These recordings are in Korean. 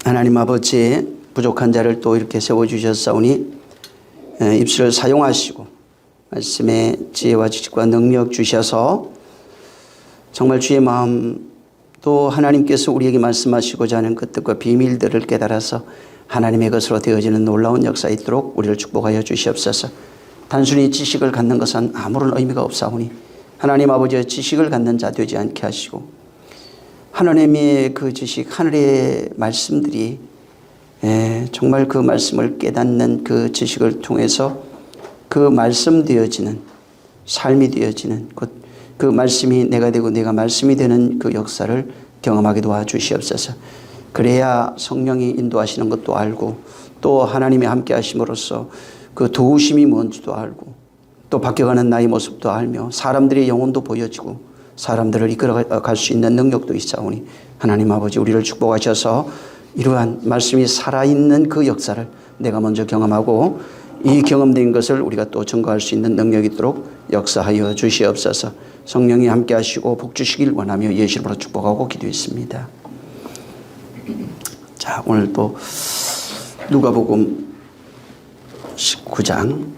하나님 아버지, 부족한 자를 또 이렇게 세워주셨사오니 입술을 사용하시고 말씀에 지혜와 지식과 능력 주셔서 정말 주의 마음, 또 하나님께서 우리에게 말씀하시고자 하는 그 뜻과 비밀들을 깨달아서 하나님의 것으로 되어지는 놀라운 역사 있도록 우리를 축복하여 주시옵소서. 단순히 지식을 갖는 것은 아무런 의미가 없사오니 하나님 아버지의 지식을 갖는 자 되지 않게 하시고 하나님의 그 지식, 하늘의 말씀들이 정말 그 말씀을 깨닫는 그 지식을 통해서 그 말씀 되어지는, 삶이 되어지는 그 말씀이 내가 되고 내가 말씀이 되는 그 역사를 경험하게 도와주시옵소서. 그래야 성령이 인도하시는 것도 알고 또 하나님이 함께 하심으로써 그 도우심이 뭔지도 알고 또 바뀌어가는 나의 모습도 알며 사람들의 영혼도 보여지고 사람들을 이끌어갈 수 있는 능력도 있사오니 하나님 아버지, 우리를 축복하셔서 이러한 말씀이 살아있는 그 역사를 내가 먼저 경험하고 이 경험된 것을 우리가 또 증거할 수 있는 능력이 있도록 역사하여 주시옵소서. 성령이 함께 하시고 복 주시길 원하며 예수 이름으로 축복하고 기도했습니다. 자, 오늘 또 누가복음 16장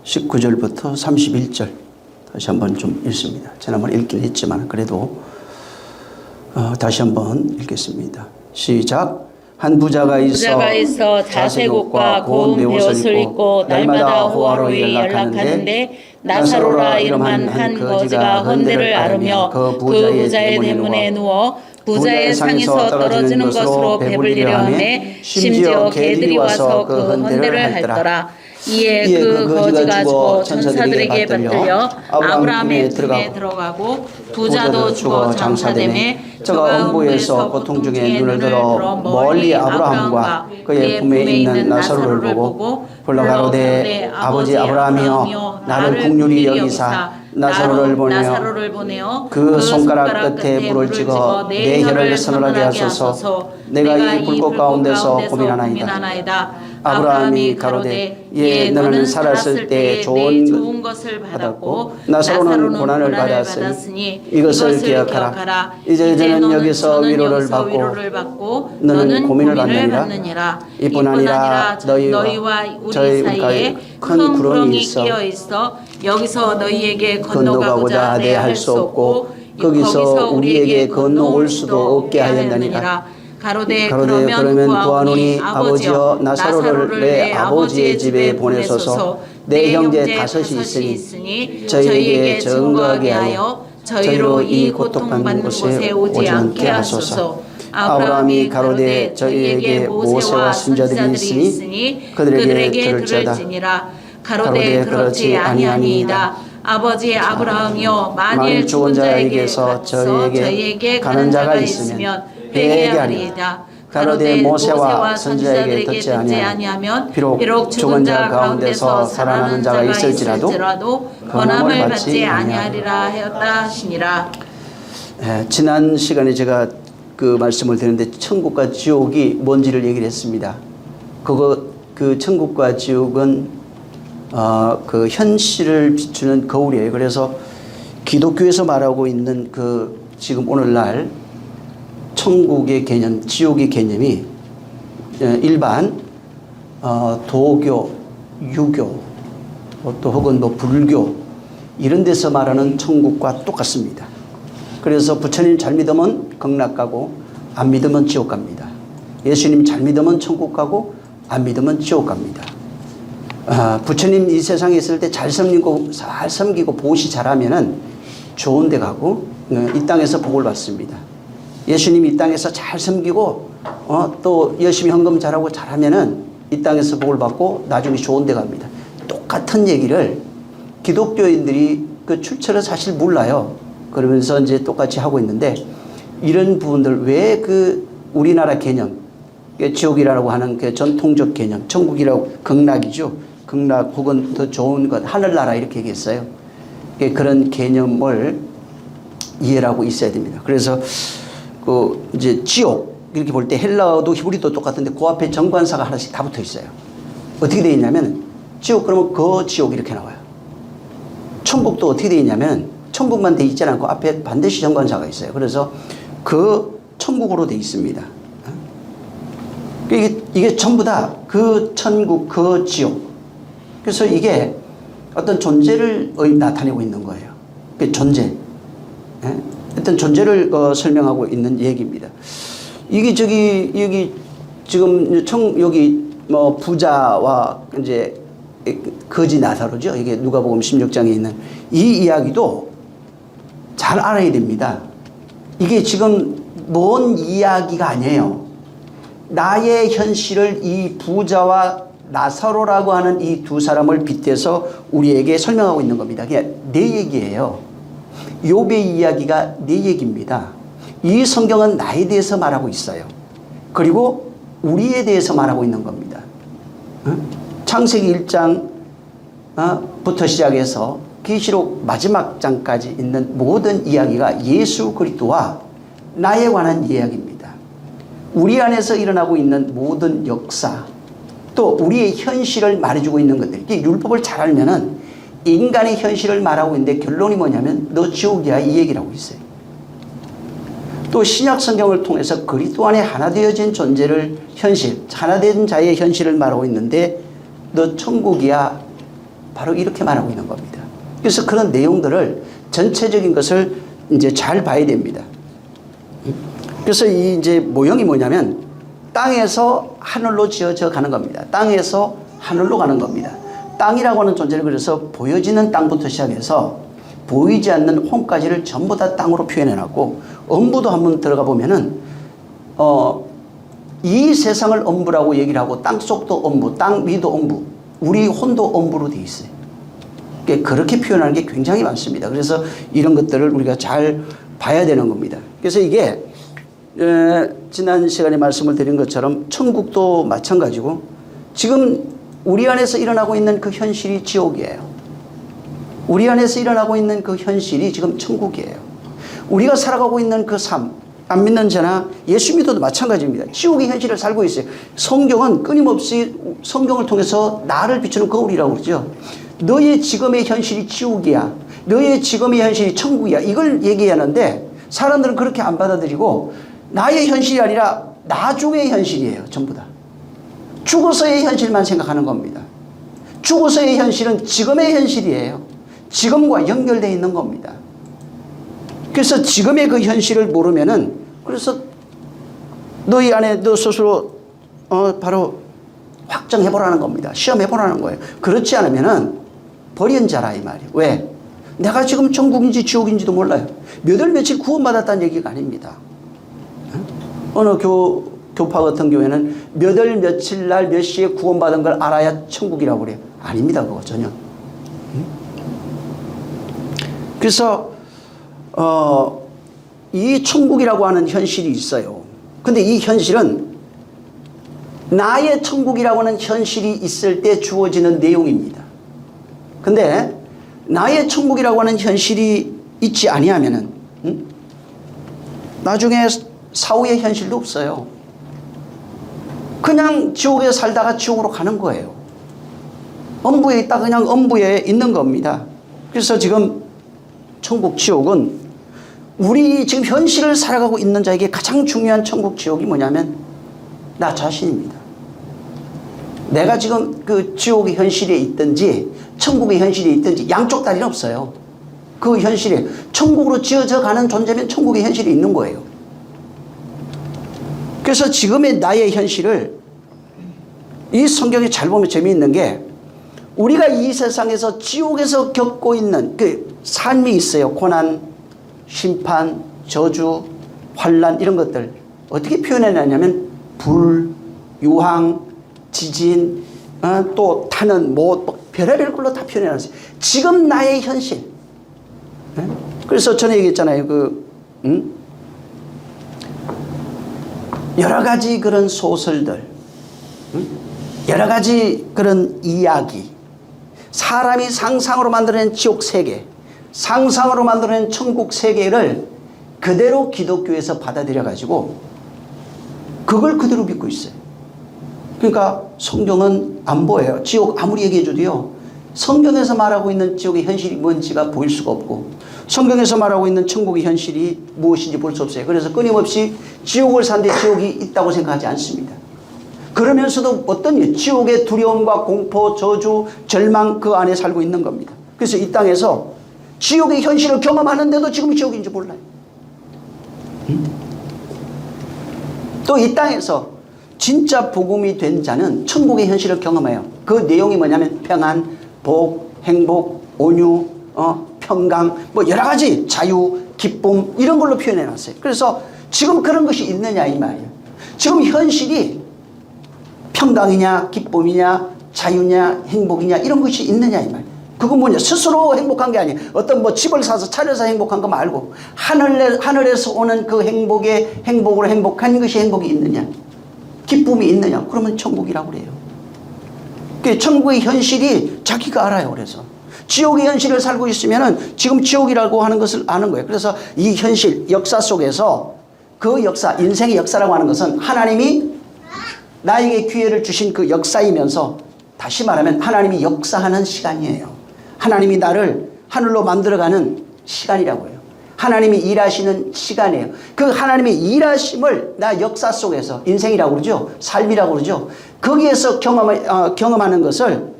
19절부터 31절 다시 한번 좀 읽습니다. 지난번 읽긴 했지만 그래도 다시 한번 읽겠습니다. 시작. 한 부자가 있어 자색 옷과 고운 베옷을 입고 날마다 호화로이 연락하는데 나사로라 이름한 한 거지가 헌데를 앓으며 그 부자의 대문에 누워 부자의 상에서 떨어지는 것으로 배불리려 하매 심지어 개들이 와서 그 헌데를 핥더라. 이에 그 거지가 죽어 천사들에게 받들려 아브라함의 품에 들어가고 부자도 죽어 장사되매 저가 음부에서 고통 중에 눈을 들어 멀리 아브라함과 그의 품에 있는 나사로를 보고 불러 가로되 아버지 아브라함이여 나를 긍휼히 여기사 나사로를 보내어 그 손가락 끝에 불을 찍어 내 혀를 서늘하게 하소서. 내가 이 불꽃 가운데서 고민하나이다. 아브라함이 가로되 예, 너는 살았을 때 좋은 것을 받았고 나사로는 고난을 받았으니 이것을 기억하라. 이제 너는 여기서 위로를 받고 너는 고민을 받느니라. 이뿐 아니라 너희와 우리 사이에 큰 구렁이 끼어 있어 여기서 너희에게 건너가고자 내 할 수 없고 거기서 우리에게 건너올 수도 없게 하였느니라. 가로되 그러면 구하노니 아버지여 나사로를 내 아버지의 집에 보내소서. 내 형제 다섯이 있으니 저희에게 증거하게 하여 저희로 이 고통받는 곳에 오지 않게 하소서. 아브라함이 가로되 저희에게 모세와 선지자들이 있으니 그들에게 들을지니라. 가로되 그렇지 아니하니이다. 아버지 아브라함이여 만일 죽은 자에게서 저희에게 가는 자가 있으면 회개하리이다. 가로되 모세와 선지자에게 듣지 아니하면 비록 죽은 자 가운데서 살아나는 자가 있을지라도 권함을 받지 아니하리라 하였다 하시니라. 지난 시간에 제가 그 말씀을 드렸는데 천국과 지옥이 뭔지를 얘기를 했습니다. 그 천국과 지옥은 그 현실을 비추는 거울이에요. 그래서 기독교에서 말하고 있는 그 지금 오늘날 천국의 개념, 지옥의 개념이 일반 도교, 유교, 또 혹은 뭐 불교 이런 데서 말하는 천국과 똑같습니다. 그래서 부처님 잘 믿으면 극락 가고 안 믿으면 지옥 갑니다. 예수님 잘 믿으면 천국 가고 안 믿으면 지옥 갑니다. 부처님 이 세상에 있을 때 잘 섬기고 보시 잘하면은 좋은 데 가고 이 땅에서 복을 받습니다. 예수님이 이 땅에서 잘 섬기고 또 열심히 헌금 잘하고 잘하면은 이 땅에서 복을 받고 나중에 좋은 데 갑니다. 똑같은 얘기를 기독교인들이 그 출처를 사실 몰라요. 그러면서 이제 똑같이 하고 있는데 이런 부분들 왜 그 우리나라 개념, 지옥이라고 하는 그 전통적 개념, 천국이라고 극락이죠. 극락 혹은 더 좋은 것, 하늘나라 이렇게 얘기했어요. 그런 개념을 이해를 하고 있어야 됩니다. 그래서 그 이제 지옥 이렇게 볼 때 헬라어도 히브리도 똑같은데 그 앞에 정관사가 하나씩 다 붙어 있어요. 어떻게 되어 있냐면 지옥 그러면 그 지옥 이렇게 나와요. 천국도 어떻게 되어 있냐면 천국만 되어 있지 않고 앞에 반드시 정관사가 있어요. 그래서 그 천국으로 되어 있습니다. 이게 전부 다 그 천국, 그 지옥. 그래서 이게 어떤 존재를 나타내고 있는 거예요. 그 존재. 어떤 존재를 설명하고 있는 얘기입니다. 이게 여기 지금 여기 뭐 부자와 이제 거지 나사로죠. 이게 누가복음 16장에 있는 이 이야기도 잘 알아야 됩니다. 이게 지금 먼 이야기가 아니에요. 나의 현실을 이 부자와 나사로라고 하는 이 두 사람을 빗대서 우리에게 설명하고 있는 겁니다. 그냥 내 얘기예요. 욥의 이야기가 내 얘기입니다. 이 성경은 나에 대해서 말하고 있어요. 그리고 우리에 대해서 말하고 있는 겁니다. 창세기 1장부터 시작해서 계시록 마지막 장까지 있는 모든 이야기가 예수 그리스도와 나에 관한 이야기입니다. 우리 안에서 일어나고 있는 모든 역사, 또 우리의 현실을 말해주고 있는 것들. 이게 율법을 잘 알면은 인간의 현실을 말하고 있는데 결론이 뭐냐면 너 지옥이야 이 얘기를 하고 있어요. 또 신약 성경을 통해서 그리스도 안에 하나 되어진 존재를 현실, 하나 된 자의 현실을 말하고 있는데 너 천국이야 바로 이렇게 말하고 있는 겁니다. 그래서 그런 내용들을 전체적인 것을 이제 잘 봐야 됩니다. 그래서 이 이제 모형이 뭐냐면 땅에서 하늘로 지어져 가는 겁니다. 땅에서 하늘로 가는 겁니다. 땅이라고 하는 존재를 그래서 보여지는 땅부터 시작해서 보이지 않는 홈까지를 전부 다 땅으로 표현해놨고 엄부도 한번 들어가 보면은 이 세상을 엄부라고 얘기를 하고 땅 속도 엄부, 땅 위도 엄부, 우리 혼도 엄부로 되어 있어요. 그렇게 표현하는 게 굉장히 많습니다. 그래서 이런 것들을 우리가 잘 봐야 되는 겁니다. 그래서 이게 지난 시간에 말씀을 드린 것처럼 천국도 마찬가지고 지금 우리 안에서 일어나고 있는 그 현실이 지옥이에요. 우리 안에서 일어나고 있는 그 현실이 지금 천국이에요. 우리가 살아가고 있는 그 삶, 안 믿는 자나 예수 믿어도 마찬가지입니다. 지옥의 현실을 살고 있어요. 성경은 끊임없이 성경을 통해서 나를 비추는 거울이라고 그러죠. 너의 지금의 현실이 지옥이야. 너의 지금의 현실이 천국이야. 이걸 얘기하는데 사람들은 그렇게 안 받아들이고 나의 현실이 아니라 나중의 현실이에요. 전부 다. 죽어서의 현실만 생각하는 겁니다. 죽어서의 현실은 지금의 현실이에요. 지금과 연결되어 있는 겁니다. 그래서 지금의 그 현실을 모르면은 그래서 너희 안에 너 스스로 바로 확정해보라는 겁니다. 시험해보라는 거예요. 그렇지 않으면은 버린자라 이 말이에요. 왜? 내가 지금 천국인지 지옥인지도 몰라요. 몇 월 며칠 구원받았다는 얘기가 아닙니다. 어느 교파 같은 교회는 몇 월 며칠 날 몇 시에 구원받은 걸 알아야 천국이라고 그래요. 아닙니다. 그거 전혀. 그래서 이 천국이라고 하는 현실이 있어요. 근데 이 현실은 나의 천국이라고 하는 현실이 있을 때 주어지는 내용입니다. 근데 나의 천국이라고 하는 현실이 있지 아니하면은 나중에 사후의 현실도 없어요. 그냥 지옥에 살다가 지옥으로 가는 거예요. 엄부에 있다 그냥 엄부에 있는 겁니다. 그래서 지금 천국 지옥은 우리 지금 현실을 살아가고 있는 자에게 가장 중요한 천국 지옥이 뭐냐면 나 자신입니다. 내가 지금 그 지옥의 현실에 있든지 천국의 현실에 있든지 양쪽 다리는 없어요. 그 현실에 천국으로 지어져 가는 존재면 천국의 현실이 있는 거예요. 그래서 지금의 나의 현실을 이 성경에 잘 보면 재미있는 게 우리가 이 세상에서 지옥에서 겪고 있는 그 삶이 있어요. 고난, 심판, 저주, 환난 이런 것들 어떻게 표현해놨냐면 불, 유황, 지진, 또 타는 별의별 걸로 다 표현해놨어요. 지금 나의 현실. 그래서 전에 얘기했잖아요. 여러 가지 그런 소설들, 여러 가지 그런 이야기, 사람이 상상으로 만들어낸 지옥 세계, 상상으로 만들어낸 천국 세계를 그대로 기독교에서 받아들여 가지고 그걸 그대로 믿고 있어요. 그러니까 성경은 안 보여요. 지옥 아무리 얘기해 줘도요, 성경에서 말하고 있는 지옥의 현실이 뭔지가 보일 수가 없고 성경에서 말하고 있는 천국의 현실이 무엇인지 볼 수 없어요. 그래서 끊임없이 지옥을 사는데 지옥이 있다고 생각하지 않습니다. 그러면서도 어떤 지옥의 두려움과 공포, 저주, 절망 그 안에 살고 있는 겁니다. 그래서 이 땅에서 지옥의 현실을 경험하는데도 지금 지옥인지 몰라요. 또 이 땅에서 진짜 복음이 된 자는 천국의 현실을 경험해요. 그 내용이 뭐냐면 평안, 복, 행복, 온유, 평강, 뭐 여러 가지 자유, 기쁨 이런 걸로 표현해 놨어요. 그래서 지금 그런 것이 있느냐 이 말이에요. 지금 현실이 평강이냐 기쁨이냐 자유냐 행복이냐 이런 것이 있느냐 이 말이에요. 그건 뭐냐, 스스로 행복한 게 아니에요. 어떤 뭐 집을 사서 차려서 행복한 거 말고 하늘에서 오는 그 행복으로 행복한 것이 행복이 있느냐, 기쁨이 있느냐, 그러면 천국이라고 그래요. 그 천국의 현실이 자기가 알아요. 그래서 지옥의 현실을 살고 있으면은 지금 지옥이라고 하는 것을 아는 거예요. 그래서 이 현실 역사 속에서 그 역사, 인생의 역사라고 하는 것은 하나님이 나에게 기회를 주신 그 역사이면서 다시 말하면 하나님이 역사하는 시간이에요. 하나님이 나를 하늘로 만들어가는 시간이라고 해요. 하나님이 일하시는 시간이에요. 그 하나님의 일하심을 나 역사 속에서, 인생이라고 그러죠, 삶이라고 그러죠, 거기에서 경험하는 것을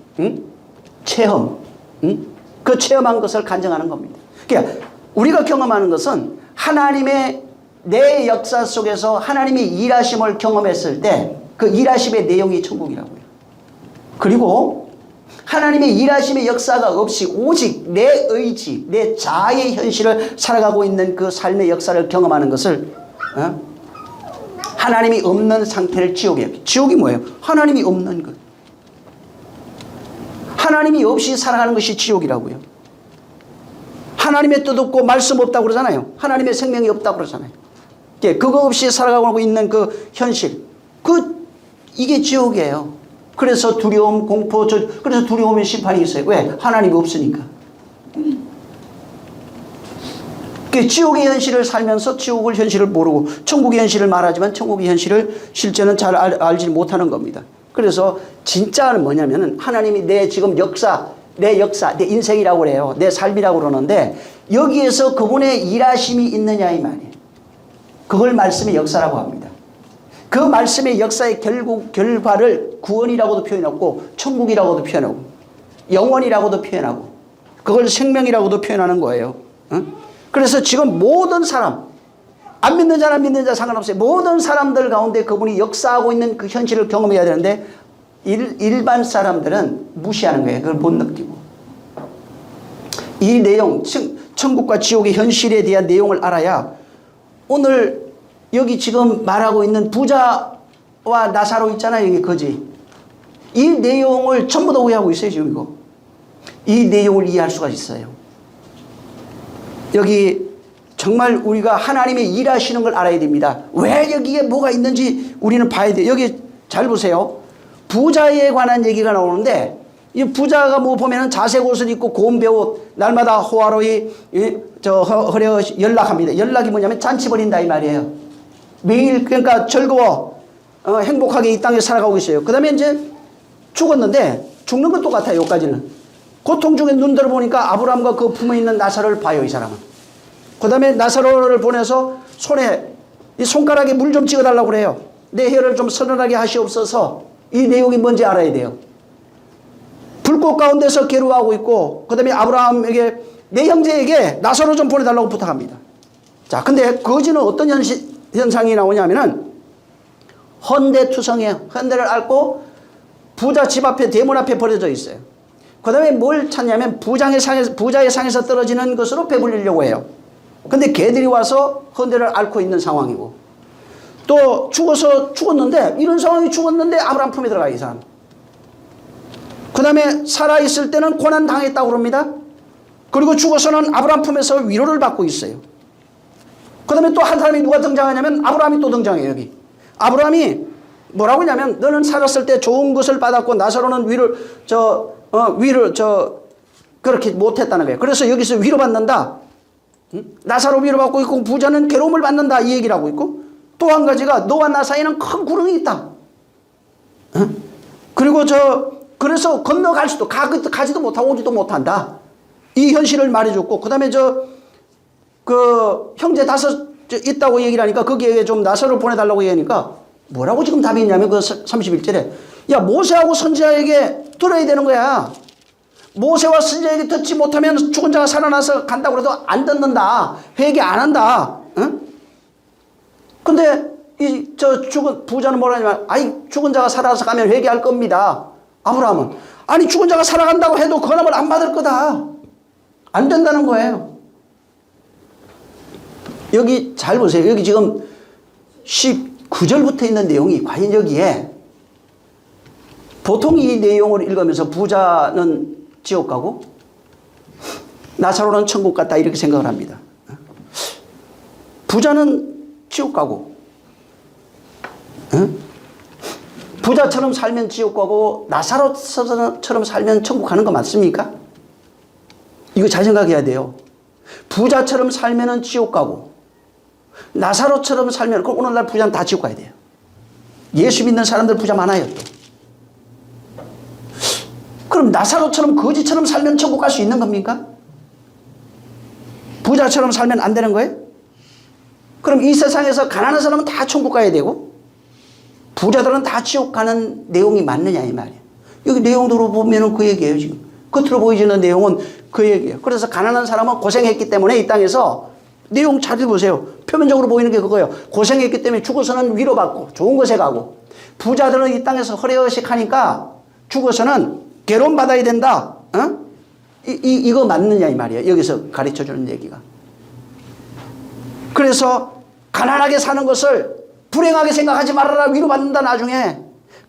체험, 그 체험한 것을 간증하는 겁니다. 그러니까 우리가 경험하는 것은 하나님의 내 역사 속에서 하나님의 일하심을 경험했을 때 그 일하심의 내용이 천국이라고요. 그리고 하나님의 일하심의 역사가 없이 오직 내 의지, 내 자아의 현실을 살아가고 있는 그 삶의 역사를 경험하는 것을 하나님이 없는 상태를 지옥이에요. 지옥이 뭐예요? 하나님이 없는 것. 하나님이 없이 살아가는 것이 지옥이라고요. 하나님의 뜻 없고 말씀 없다고 그러잖아요. 하나님의 생명이 없다고 그러잖아요. 그거 없이 살아가고 있는 그 현실, 이게 지옥이에요. 그래서 두려움, 공포, 그래서 두려움의 심판이 있어요. 왜? 하나님이 없으니까. 지옥의 현실을 살면서 지옥의 현실을 모르고 천국의 현실을 말하지만 천국의 현실을 실제는 잘 알지 못하는 겁니다. 그래서 진짜는 뭐냐면은 하나님이 내 지금 역사, 내 인생이라고 그래요. 내 삶이라고 그러는데 여기에서 그분의 일하심이 있느냐 이 말이에요. 그걸 말씀의 역사라고 합니다. 그 말씀의 역사의 결과를 구원이라고도 표현하고 천국이라고도 표현하고 영원이라고도 표현하고 그걸 생명이라고도 표현하는 거예요. 그래서 지금 모든 사람, 안 믿는 자나 믿는 자 상관없어요. 모든 사람들 가운데 그분이 역사하고 있는 그 현실을 경험해야 되는데 일반 사람들은 무시하는 거예요. 그걸 못 느끼고. 이 내용, 천국과 지옥의 현실에 대한 내용을 알아야 오늘 여기 지금 말하고 있는 부자와 나사로 있잖아요. 여기 거지. 이 내용을 전부 다 오해하고 있어요. 지금 이거. 이 내용을 이해할 수가 있어요. 여기 정말 우리가 하나님의 일하시는 걸 알아야 됩니다. 왜 여기에 뭐가 있는지 우리는 봐야 돼요. 여기 잘 보세요. 부자에 관한 얘기가 나오는데 이 부자가 뭐 보면은 자색 옷을 입고 고운 배옷 날마다 호화로이 허려 연락합니다. 연락이 뭐냐면 잔치 벌인다 이 말이에요. 매일 그러니까 즐거워 행복하게 이 땅에 살아가고 있어요. 그 다음에 이제 죽었는데 죽는 건 똑같아요. 여기까지는. 고통 중에 눈 들어보니까 아브라함과 그 품에 있는 나사로를 봐요. 이 사람은. 그 다음에 나사로를 보내서 손에 이 손가락에 물 좀 찍어달라고 그래요. 내 혀를 좀 서늘하게 하시옵소서. 이 내용이 뭔지 알아야 돼요. 불꽃 가운데서 괴로워하고 있고 그 다음에 아브라함에게 내 형제에게 나사로 좀 보내달라고 부탁합니다. 자, 근데 거지는 어떤 현상이 나오냐면은 헌대투성이에요. 헌대를 앓고 부자 집 앞에 대문 앞에 버려져 있어요. 그 다음에 뭘 찾냐면 부자의 상에서 떨어지는 것으로 배불리려고 해요. 근데 개들이 와서 헌대를 앓고 있는 상황이고 또 죽었는데 이런 상황이 죽었는데 아브라함 품에 들어가요. 이 사람. 그 다음에 살아있을 때는 고난 당했다고 그럽니다. 그리고 죽어서는 아브라함 품에서 위로를 받고 있어요. 그 다음에 또 한 사람이 누가 등장하냐면 아브라함이 또 등장해요. 여기 아브라함이 뭐라고 하냐면 너는 살았을 때 좋은 것을 받았고 나사로는 그렇게 못했다는 거예요. 그래서 여기서 위로받는다. 나사로 위로받고 있고 부자는 괴로움을 받는다. 이 얘기를 하고 있고 또 한 가지가 너와 나 사이에는 큰 구렁이 있다. 그리고 그래서 건너갈 수도 가지도 못하고 오지도 못한다. 이 현실을 말해줬고 그 다음에 그 형제 5 있다고 얘기를 하니까 거기에 좀 나사로 보내달라고 얘기하니까 뭐라고 지금 답이 있냐면 그 31절에 야 모세하고 선지자에게 들어야 되는 거야. 모세와 선지자에게 듣지 못하면 죽은 자가 살아나서 간다고 해도 안 듣는다. 회개 안 한다. 응? 근데 죽은 부자는 뭐라 하냐면 아이 죽은 자가 살아서 가면 회개할 겁니다. 아브라함은 아니 죽은 자가 살아간다고 해도 권함을 안 받을 거다. 안 된다는 거예요. 여기 잘 보세요. 여기 지금 19절부터 있는 내용이 과연 여기에 보통 이 내용을 읽으면서 부자는 지옥 가고 나사로는 천국 갔다 이렇게 생각을 합니다. 부자는 지옥 가고 부자처럼 살면 지옥 가고 나사로처럼 살면 천국 가는 거 맞습니까? 이거 잘 생각해야 돼요. 부자처럼 살면 지옥 가고 나사로처럼 살면 그럼 오늘날 부자는 다 지옥 가야 돼요. 예수 믿는 사람들 부자 많아요 또. 그럼 나사로처럼 거지처럼 살면 천국 갈 수 있는 겁니까? 부자처럼 살면 안 되는 거예요? 그럼 이 세상에서 가난한 사람은 다 천국 가야 되고 부자들은 다 지옥 가는 내용이 맞느냐 이 말이에요. 여기 내용으로 보면 그 얘기예요 지금. 겉으로 보이지는 내용은 그 얘기예요. 그래서 가난한 사람은 고생했기 때문에 이 땅에서 내용 잘 보세요. 표면적으로 보이는 게 그거예요. 고생했기 때문에 죽어서는 위로받고 좋은 곳에 가고 부자들은 이 땅에서 허례허식하니까 죽어서는 괴로움 받아야 된다. 이거 맞느냐 이 말이에요. 여기서 가르쳐주는 얘기가. 그래서 가난하게 사는 것을 불행하게 생각하지 말아라. 위로받는다 나중에.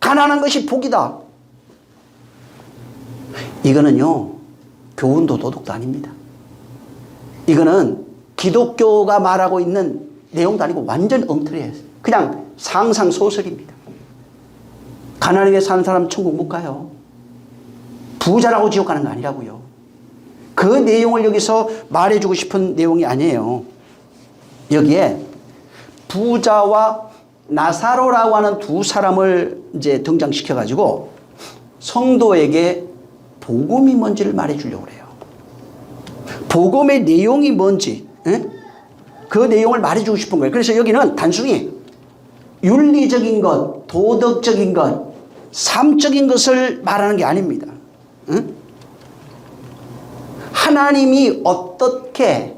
가난한 것이 복이다. 이거는요 교훈도 도덕도 아닙니다. 이거는 기독교가 말하고 있는 내용도 아니고 완전 엉터리예요. 그냥 상상소설입니다. 가난하게 사는 사람 천국 못 가요. 부자라고 지옥 가는 거 아니라고요. 그 내용을 여기서 말해주고 싶은 내용이 아니에요. 여기에 부자와 나사로라고 하는 두 사람을 이제 등장시켜가지고 성도에게 복음이 뭔지를 말해주려고 그래요. 복음의 내용이 뭔지 그 내용을 말해주고 싶은 거예요. 그래서 여기는 단순히 윤리적인 것, 도덕적인 것, 삶적인 것을 말하는 게 아닙니다. 하나님이 어떻게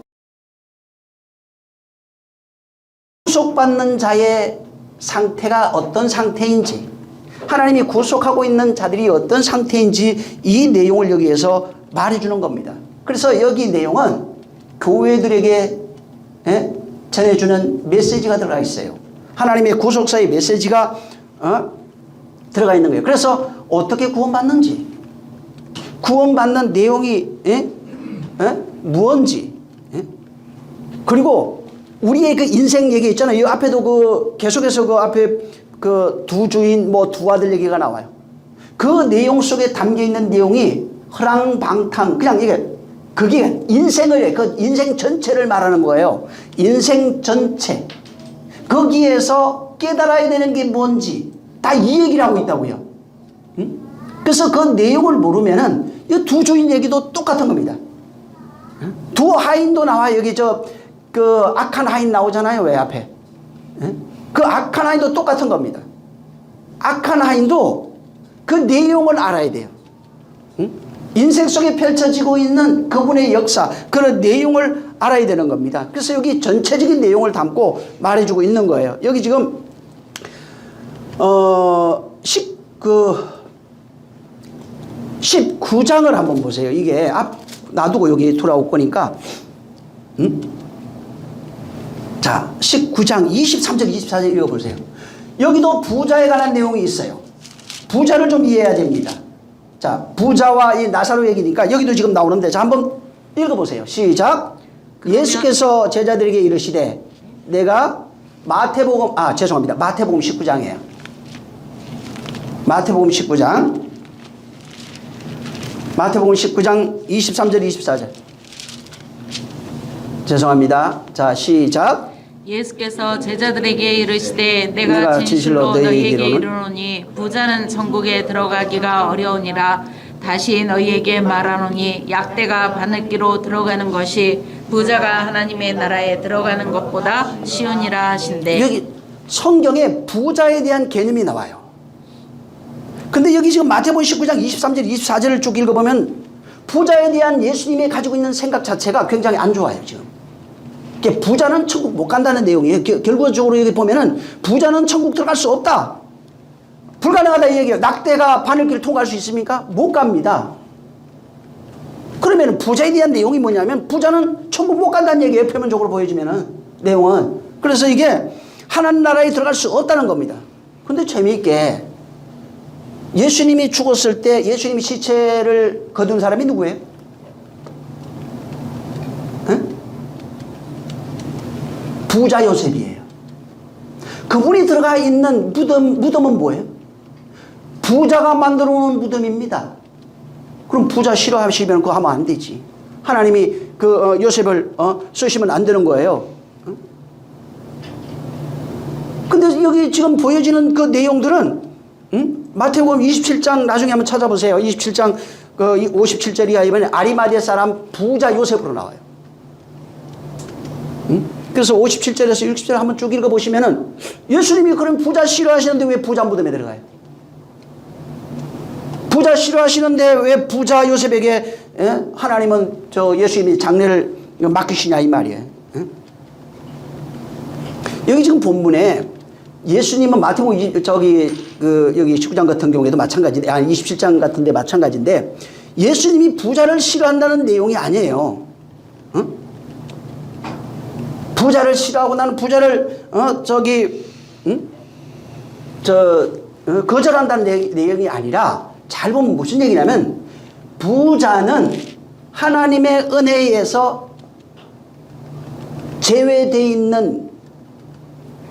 구속받는 자의 상태가 어떤 상태인지, 하나님이 구속하고 있는 자들이 어떤 상태인지 이 내용을 여기에서 말해주는 겁니다. 그래서 여기 내용은 교회들에게 전해주는 메시지가 들어가 있어요. 하나님의 구속사의 메시지가 들어가 있는 거예요. 그래서 어떻게 구원받는지, 구원받는 내용이 무언지, 그리고 우리의 그 인생 얘기 있잖아요. 이 앞에도 계속해서 그 앞에 그 두 주인 두 아들 얘기가 나와요. 그 내용 속에 담겨 있는 내용이 허랑방탕, 그냥 그게 인생을, 그 인생 전체를 말하는 거예요. 인생 전체. 거기에서 깨달아야 되는 게 뭔지 다 이 얘기를 하고 있다고요. 그래서 그 내용을 모르면은 이 두 주인 얘기도 똑같은 겁니다. 두 하인도 나와요. 여기 그 악한 하인 나오잖아요. 왜 앞에? 그 악한 하인도 똑같은 겁니다. 악한 하인도 그 내용을 알아야 돼요. 인생 속에 펼쳐지고 있는 그분의 역사, 그런 내용을 알아야 되는 겁니다. 그래서 여기 전체적인 내용을 담고 말해주고 있는 거예요. 여기 지금 19장을 한번 보세요. 이게 놔두고 여기 돌아올 거니까. 자, 19장 23절 24절 읽어보세요. 여기도 부자에 관한 내용이 있어요. 부자를 좀 이해해야 됩니다. 자, 부자와 이 나사로 얘기니까 여기도 지금 나오는데, 자, 한번 읽어보세요. 시작. 예수께서 제자들에게 이르시되, 내가 마태복음 19장이에요. 마태복음 19장 마태복음 19장 23절 24절. 죄송합니다. 자, 시작. 예수께서 제자들에게 이르시되 내가 진실로 너희에게 이르노니 부자는 천국에 들어가기가 어려우니라. 다시 너희에게 말하노니 약대가 바느끼로 들어가는 것이 부자가 하나님의 나라에 들어가는 것보다 쉬우니라 하신대. 여기 성경에 부자에 대한 개념이 나와요. 근데 여기 지금 마태복음 19장 23절 24절을 쭉 읽어보면 부자에 대한 예수님이 가지고 있는 생각 자체가 굉장히 안 좋아요. 지금 부자는 천국 못 간다는 내용이에요. 결과적으로 여기 보면은 부자는 천국 들어갈 수 없다, 불가능하다 이 얘기예요. 낙대가 바늘길을 통과할 수 있습니까? 못 갑니다. 그러면 부자에 대한 내용이 뭐냐면 부자는 천국 못 간다는 얘기예요. 표면적으로 보여지면은 내용은. 그래서 이게 하나님 나라에 들어갈 수 없다는 겁니다. 근데 재미있게 예수님이 죽었을 때 예수님이 시체를 거둔 사람이 누구예요? 응? 부자 요셉이에요. 그분이 들어가 있는 무덤은 뭐예요? 부자가 만들어 놓은 무덤입니다. 그럼 부자 싫어하시면 그거 하면 안 되지. 하나님이 그 요셉을 쓰시면 안 되는 거예요. 근데 여기 지금 보여지는 그 내용들은 마태복음 27장 나중에 한번 찾아보세요. 27장 그 57절이야 이번에 아리마대 사람 부자 요셉으로 나와요. 그래서 57절에서 60절 한번 쭉 읽어보시면은 예수님이 그런 부자 싫어하시는데 왜 부자 무덤에 들어가요? 부자 싫어하시는데 왜 부자 요셉에게 하나님은 예수님이 장례를 맡기시냐 이 말이에요. 여기 지금 본문에 예수님은 마태복음 여기 19장 같은 경우에도 마찬가지인데, 아니 27장 같은데 마찬가지인데 예수님이 부자를 싫어한다는 내용이 아니에요. 부자를 싫어하고 나는 부자를 거절한다는 내용이 아니라 잘 보면 무슨 얘기냐면 부자는 하나님의 은혜에서 제외되어 있는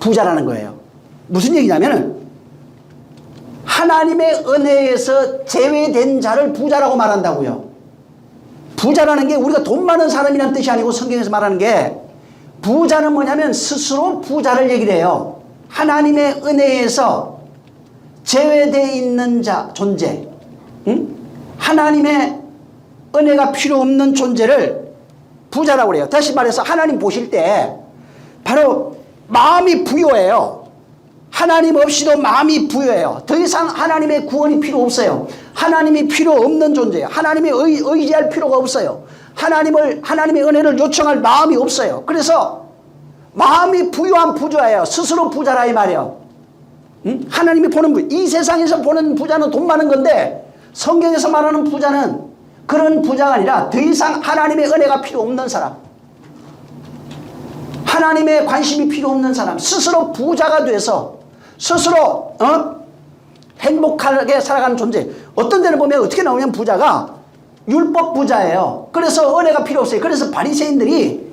부자라는 거예요. 무슨 얘기냐면 하나님의 은혜에서 제외된 자를 부자라고 말한다고요. 부자라는 게 우리가 돈 많은 사람이라는 뜻이 아니고 성경에서 말하는 게 부자는 뭐냐면 스스로 부자를 얘기를 해요. 하나님의 은혜에서 제외되어 있는 존재. 하나님의 은혜가 필요 없는 존재를 부자라고 그래요. 다시 말해서 하나님 보실 때 바로 마음이 부요해요. 하나님 없이도 마음이 부요해요. 더 이상 하나님의 구원이 필요 없어요. 하나님이 필요 없는 존재예요. 하나님의 의지할 필요가 없어요. 하나님의 은혜를 요청할 마음이 없어요. 그래서 마음이 부유한 부자예요. 스스로 부자라 이 말이에요. 하나님이 보는 이 세상에서 보는 부자는 돈 많은 건데 성경에서 말하는 부자는 그런 부자가 아니라 더 이상 하나님의 은혜가 필요 없는 사람, 하나님의 관심이 필요 없는 사람, 스스로 부자가 돼서 스스로 행복하게 살아가는 존재. 어떤 데는 보면 어떻게 나오냐면 부자가 율법 부자예요. 그래서 은혜가 필요 없어요. 그래서 바리새인들이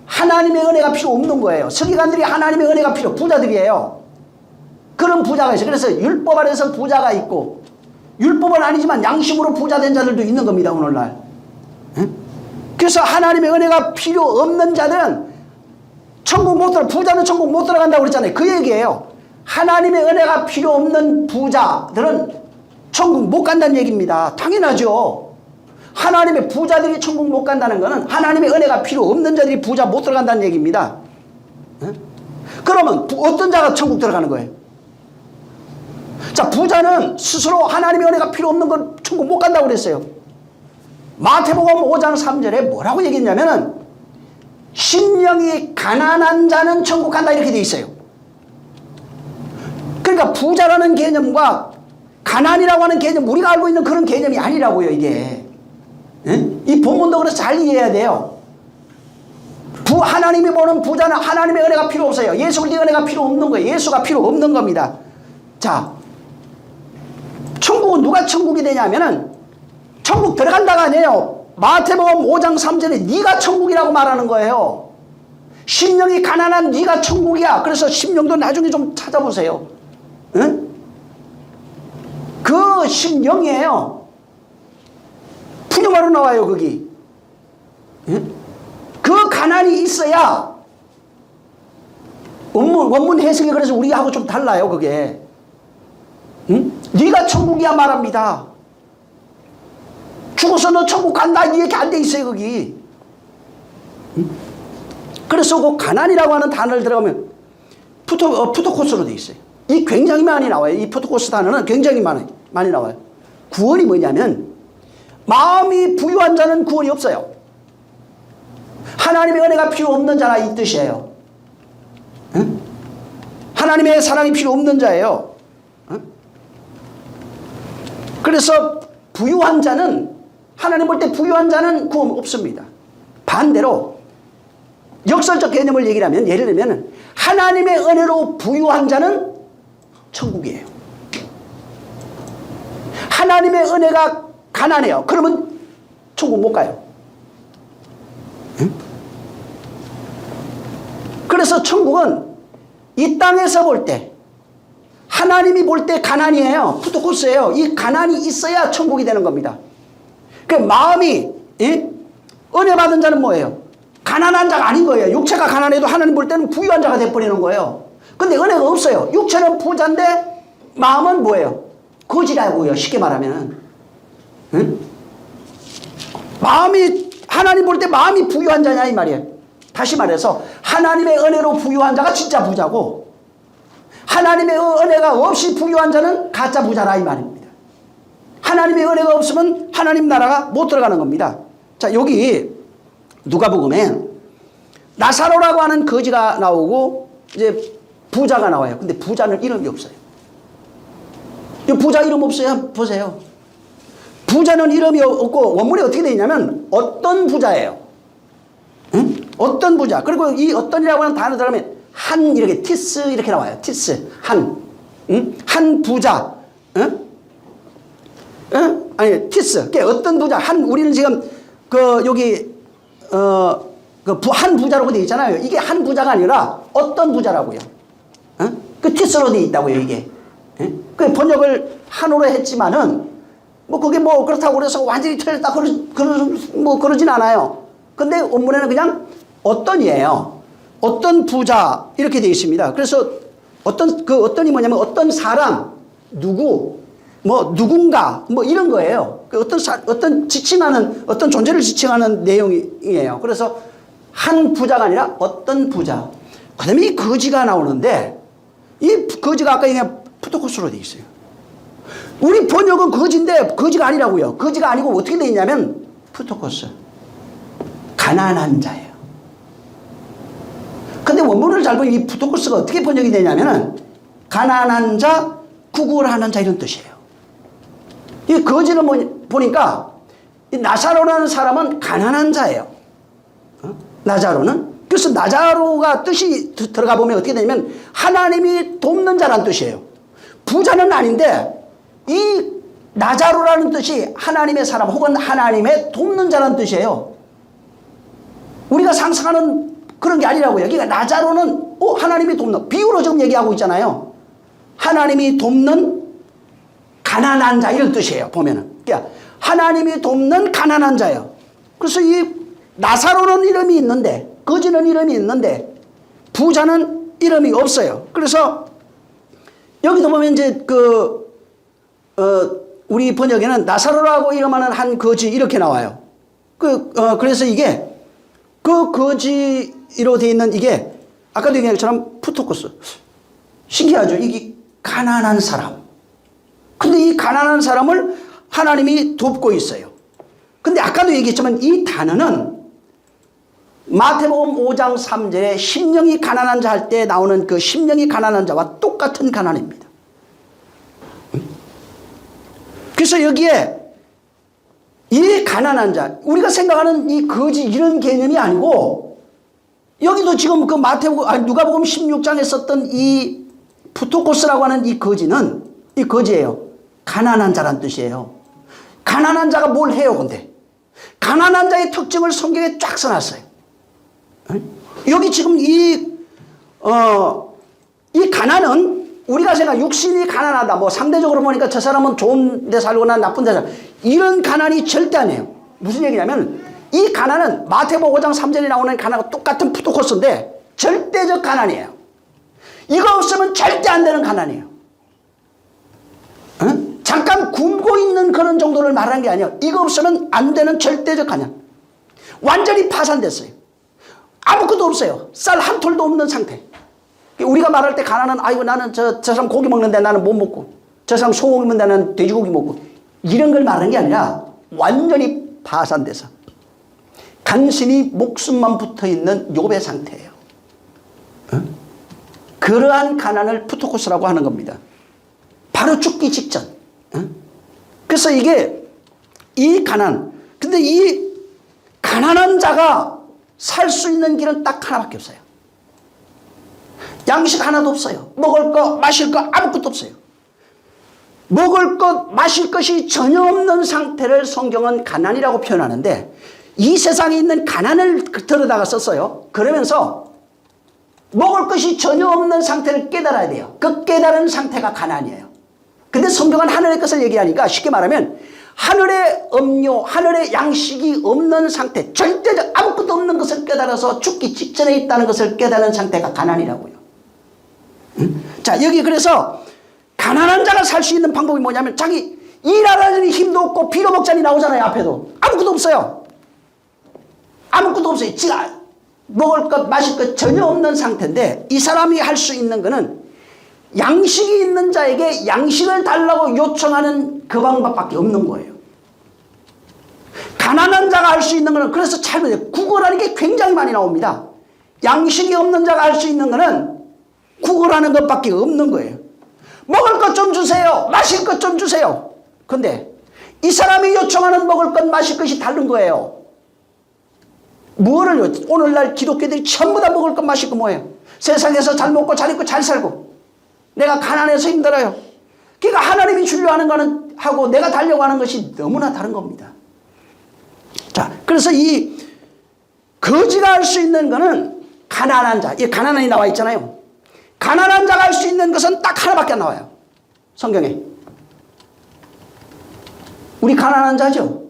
하나님의 은혜가 필요 없는 거예요. 서기관들이 하나님의 은혜가 부자들이에요. 그런 부자가 있어요. 그래서 율법 아래서 부자가 있고 율법은 아니지만 양심으로 부자 된 자들도 있는 겁니다. 오늘날. 그래서 하나님의 은혜가 필요 없는 자들은 천국 못 들어, 부자는 천국 못 들어간다고 그랬잖아요. 그 얘기예요. 하나님의 은혜가 필요 없는 부자들은 천국 못 간다는 얘기입니다. 당연하죠. 하나님의 부자들이 천국 못 간다는 것은 하나님의 은혜가 필요 없는 자들이 부자 못 들어간다는 얘기입니다. 그러면 어떤 자가 천국 들어가는 거예요? 자, 부자는 스스로 하나님의 은혜가 필요 없는 건 천국 못 간다고 그랬어요. 마태복음 5장 3절에 뭐라고 얘기했냐면은 심령이 가난한 자는 천국 간다 이렇게 돼 있어요. 그러니까 부자라는 개념과 가난이라고 하는 개념, 우리가 알고 있는 그런 개념이 아니라고요, 이게. 이 본문도 그래서 잘 이해해야 돼요. 하나님이 보는 부자는 하나님의 은혜가 필요 없어요. 예수 그리스도의 은혜가 필요 없는 거예요. 예수가 필요 없는 겁니다. 자, 천국은 누가 천국이 되냐면은 천국 들어간다가 아니에요. 마태복음 5장 3절에 네가 천국이라고 말하는 거예요. 심령이 가난한 네가 천국이야. 그래서 심령도 나중에 좀 찾아보세요. 응? 그 심령이에요. 푸념하러 나와요, 거기. 예? 그 가난이 있어야, 원문 해석이 그래서 우리하고 좀 달라요, 그게. 응? 네가 천국이야 말합니다. 죽어서 너 천국 간다, 이렇게 안 돼 있어요, 거기. 응? 그래서 그 가난이라고 하는 단어를 들어가면 푸토코스로 돼 있어요. 이 굉장히 많이 나와요. 이 푸토코스 단어는 굉장히 많이 나와요. 구원이 뭐냐면, 마음이 부유한 자는 구원이 없어요. 하나님의 은혜가 필요 없는 자라, 이 뜻이에요. 응? 하나님의 사랑이 필요 없는 자예요. 응? 그래서 부유한 자는, 하나님 볼 때 부유한 자는 구원 없습니다. 반대로 역설적 개념을 얘기를 하면, 예를 들면 하나님의 은혜로 부유한 자는 천국이에요. 하나님의 은혜가 가난해요. 그러면 천국 못 가요. 응? 그래서 천국은 이 땅에서 볼 때, 하나님이 볼 때 가난이에요. 푸토코스예요. 이 가난이 있어야 천국이 되는 겁니다. 그 마음이, 예? 은혜 받은 자는 뭐예요? 가난한 자가 아닌 거예요. 육체가 가난해도 하나님 볼 때는 부유한 자가 돼버리는 거예요. 근데 은혜가 없어요. 육체는 부자인데 마음은 뭐예요? 거지라고요, 쉽게 말하면. 응? 마음이, 하나님 볼 때 마음이 부유한 자냐 이 말이에요. 다시 말해서 하나님의 은혜로 부유한 자가 진짜 부자고, 하나님의 은혜가 없이 부유한 자는 가짜 부자라 이 말입니다. 하나님의 은혜가 없으면 하나님 나라가 못 들어가는 겁니다. 자, 여기 누가복음에 나사로라고 하는 거지가 나오고 이제 부자가 나와요. 근데 부자는 이름이 없어요. 이 부자 이름 없어요. 보세요. 부자는 이름이 없고 원문이 어떻게 되어 있냐면 어떤 부자예요. 응? 어떤 부자. 그리고 이 어떤이라고 하는 단어 들어가면 한, 이렇게 티스 이렇게 나와요. 티스, 한. 응? 한 부자. 응? 응? 아니, 티스. 어떤 부자. 한, 우리는 지금 여기 한 부자라고 되어 있잖아요. 이게 한 부자가 아니라 어떤 부자라고요. 응? 그 티스로 되어 있다고요, 이게. 응? 그 번역을 한어로 했지만은 뭐 그게 뭐 그렇다고 그래서 완전히 틀렸다 그러진 않아요. 근데 원문에는 그냥 어떤이에요. 어떤 부자 이렇게 되어 있습니다. 그래서 어떤이 뭐냐면 어떤 사람, 누구, 뭐 누군가 뭐 이런 거예요. 어떤 지칭하는, 어떤 존재를 지칭하는 내용이에요. 그래서 한 부자가 아니라 어떤 부자. 그 다음에 이 거지가 나오는데, 이 거지가 아까 그냥 푸토코스로 되어 있어요. 우리 번역은 거지인데 거지가 아니라고요. 거지가 아니고 어떻게 되어 있냐면 푸토코스. 가난한 자예요. 근데 원문을 잘 보면 이 푸토코스가 어떻게 번역이 되냐면은 가난한 자, 구걸하는 자 이런 뜻이에요. 이 거지는 보니까 이 나사로라는 사람은 가난한 자예요. 나자로는. 그래서 나자로가 뜻이 들어가 보면 어떻게 되냐면 하나님이 돕는 자란 뜻이에요. 부자는 아닌데 이 나자로라는 뜻이 하나님의 사람 혹은 하나님의 돕는 자란 뜻이에요. 우리가 상상하는 그런 게 아니라고요. 그러니까 나자로는 하나님이 돕는, 비유로 지금 얘기하고 있잖아요. 하나님이 돕는 가난한 자 이런 뜻이에요. 보면은. 그러니까 하나님이 돕는 가난한 자예요. 그래서 이 나사로는 이름이 있는데, 거지는 이름이 있는데 부자는 이름이 없어요. 그래서 여기도 보면 이제 우리 번역에는 나사로라고 이름하는 한 거지 이렇게 나와요. 그래서 이게 그 거지로 되어 있는 이게 아까도 얘기한 것처럼 푸토코스. 신기하죠? 이게 가난한 사람. 근데 이 가난한 사람을 하나님이 돕고 있어요. 근데 아까도 얘기했지만 이 단어는 마태복음 5장 3절에 심령이 가난한 자 할 때 나오는 그 심령이 가난한 자와 똑같은 가난입니다. 그래서 여기에 이 가난한 자, 우리가 생각하는 이 거지 이런 개념이 아니고 여기도 지금 그 누가복음 16장에 썼던 이 푸토코스라고 하는 이 거지는 이 거지예요. 가난한 자란 뜻이에요. 가난한 자가 뭘 해요, 근데? 가난한 자의 특징을 성경에 쫙 써놨어요. 여기 지금 이 가난은 우리가 생각 육신이 가난하다. 뭐 상대적으로 보니까 저 사람은 좋은 데 살거나 나쁜 데 살고 이런 가난이 절대 아니에요. 무슨 얘기냐면 이 가난은 마태복음 5장 3절에 나오는 가난과 똑같은 푸토코스인데 절대적 가난이에요. 이거 없으면 절대 안 되는 가난이에요. 응? 잠깐 굶고 있는 그런 정도를 말하는 게 아니에요. 이거 없으면 안 되는 절대적 가난. 완전히 파산됐어요. 아무것도 없어요. 쌀 한 톨도 없는 상태. 우리가 말할 때 가난은 아이고 나는 저 사람 고기 먹는데 나는 못 먹고 저 사람 소고기 먹는데 나는 돼지고기 먹고 이런 걸 말하는 게 아니라 완전히 파산돼서 간신히 목숨만 붙어있는 욥의 상태예요. 응? 그러한 가난을 푸토코스라고 하는 겁니다. 바로 죽기 직전. 응? 그래서 이게 이 가난, 근데 이 가난한 자가 살 수 있는 길은 딱 하나밖에 없어요. 양식 하나도 없어요. 먹을 거 마실 거 아무것도 없어요. 먹을 것 마실 것이 전혀 없는 상태를 성경은 가난이라고 표현하는데 이 세상에 있는 가난을 들여다가 썼어요. 그러면서 먹을 것이 전혀 없는 상태를 깨달아야 돼요. 그 깨달은 상태가 가난이에요. 근데 성경은 하늘의 것을 얘기하니까 쉽게 말하면 하늘의 음료, 하늘의 양식이 없는 상태, 절대적 아무것도 없는 것을 깨달아서 죽기 직전에 있다는 것을 깨달은 상태가 가난이라고요. 응? 자, 여기 그래서 가난한 자가 살 수 있는 방법이 뭐냐면 자기 일하라니 힘도 없고 비로 먹자니 나오잖아요. 앞에도 아무것도 없어요. 아무것도 없어요. 지가 먹을 것 마실 것 전혀 없는 상태인데 이 사람이 할 수 있는 거는 양식이 있는 자에게 양식을 달라고 요청하는 그 방법밖에 없는 거예요. 가난한 자가 할 수 있는 거는 그래서 잘 구걸하는 게 굉장히 많이 나옵니다. 양식이 없는 자가 할 수 있는 거는 구걸하는 것밖에 없는 거예요. 먹을 것 좀 주세요. 마실 것 좀 주세요. 근데 이 사람이 요청하는 먹을 것 마실 것이 다른 거예요. 뭐를요? 오늘날 기독교들이 전부 다 먹을 것 마실 거 뭐예요? 세상에서 잘 먹고 잘 입고 잘 살고 내가 가난해서 힘들어요. 그러니까 하나님이 주려 하는 거는 하고 내가 달려고 하는 것이 너무나 다른 겁니다. 자, 그래서 이 거지가 할 수 있는 거는 가난한 자. 이 가난한이 나와 있잖아요. 가난한 자가 할 수 있는 것은 딱 하나밖에 안 나와요. 성경에. 우리 가난한 자죠.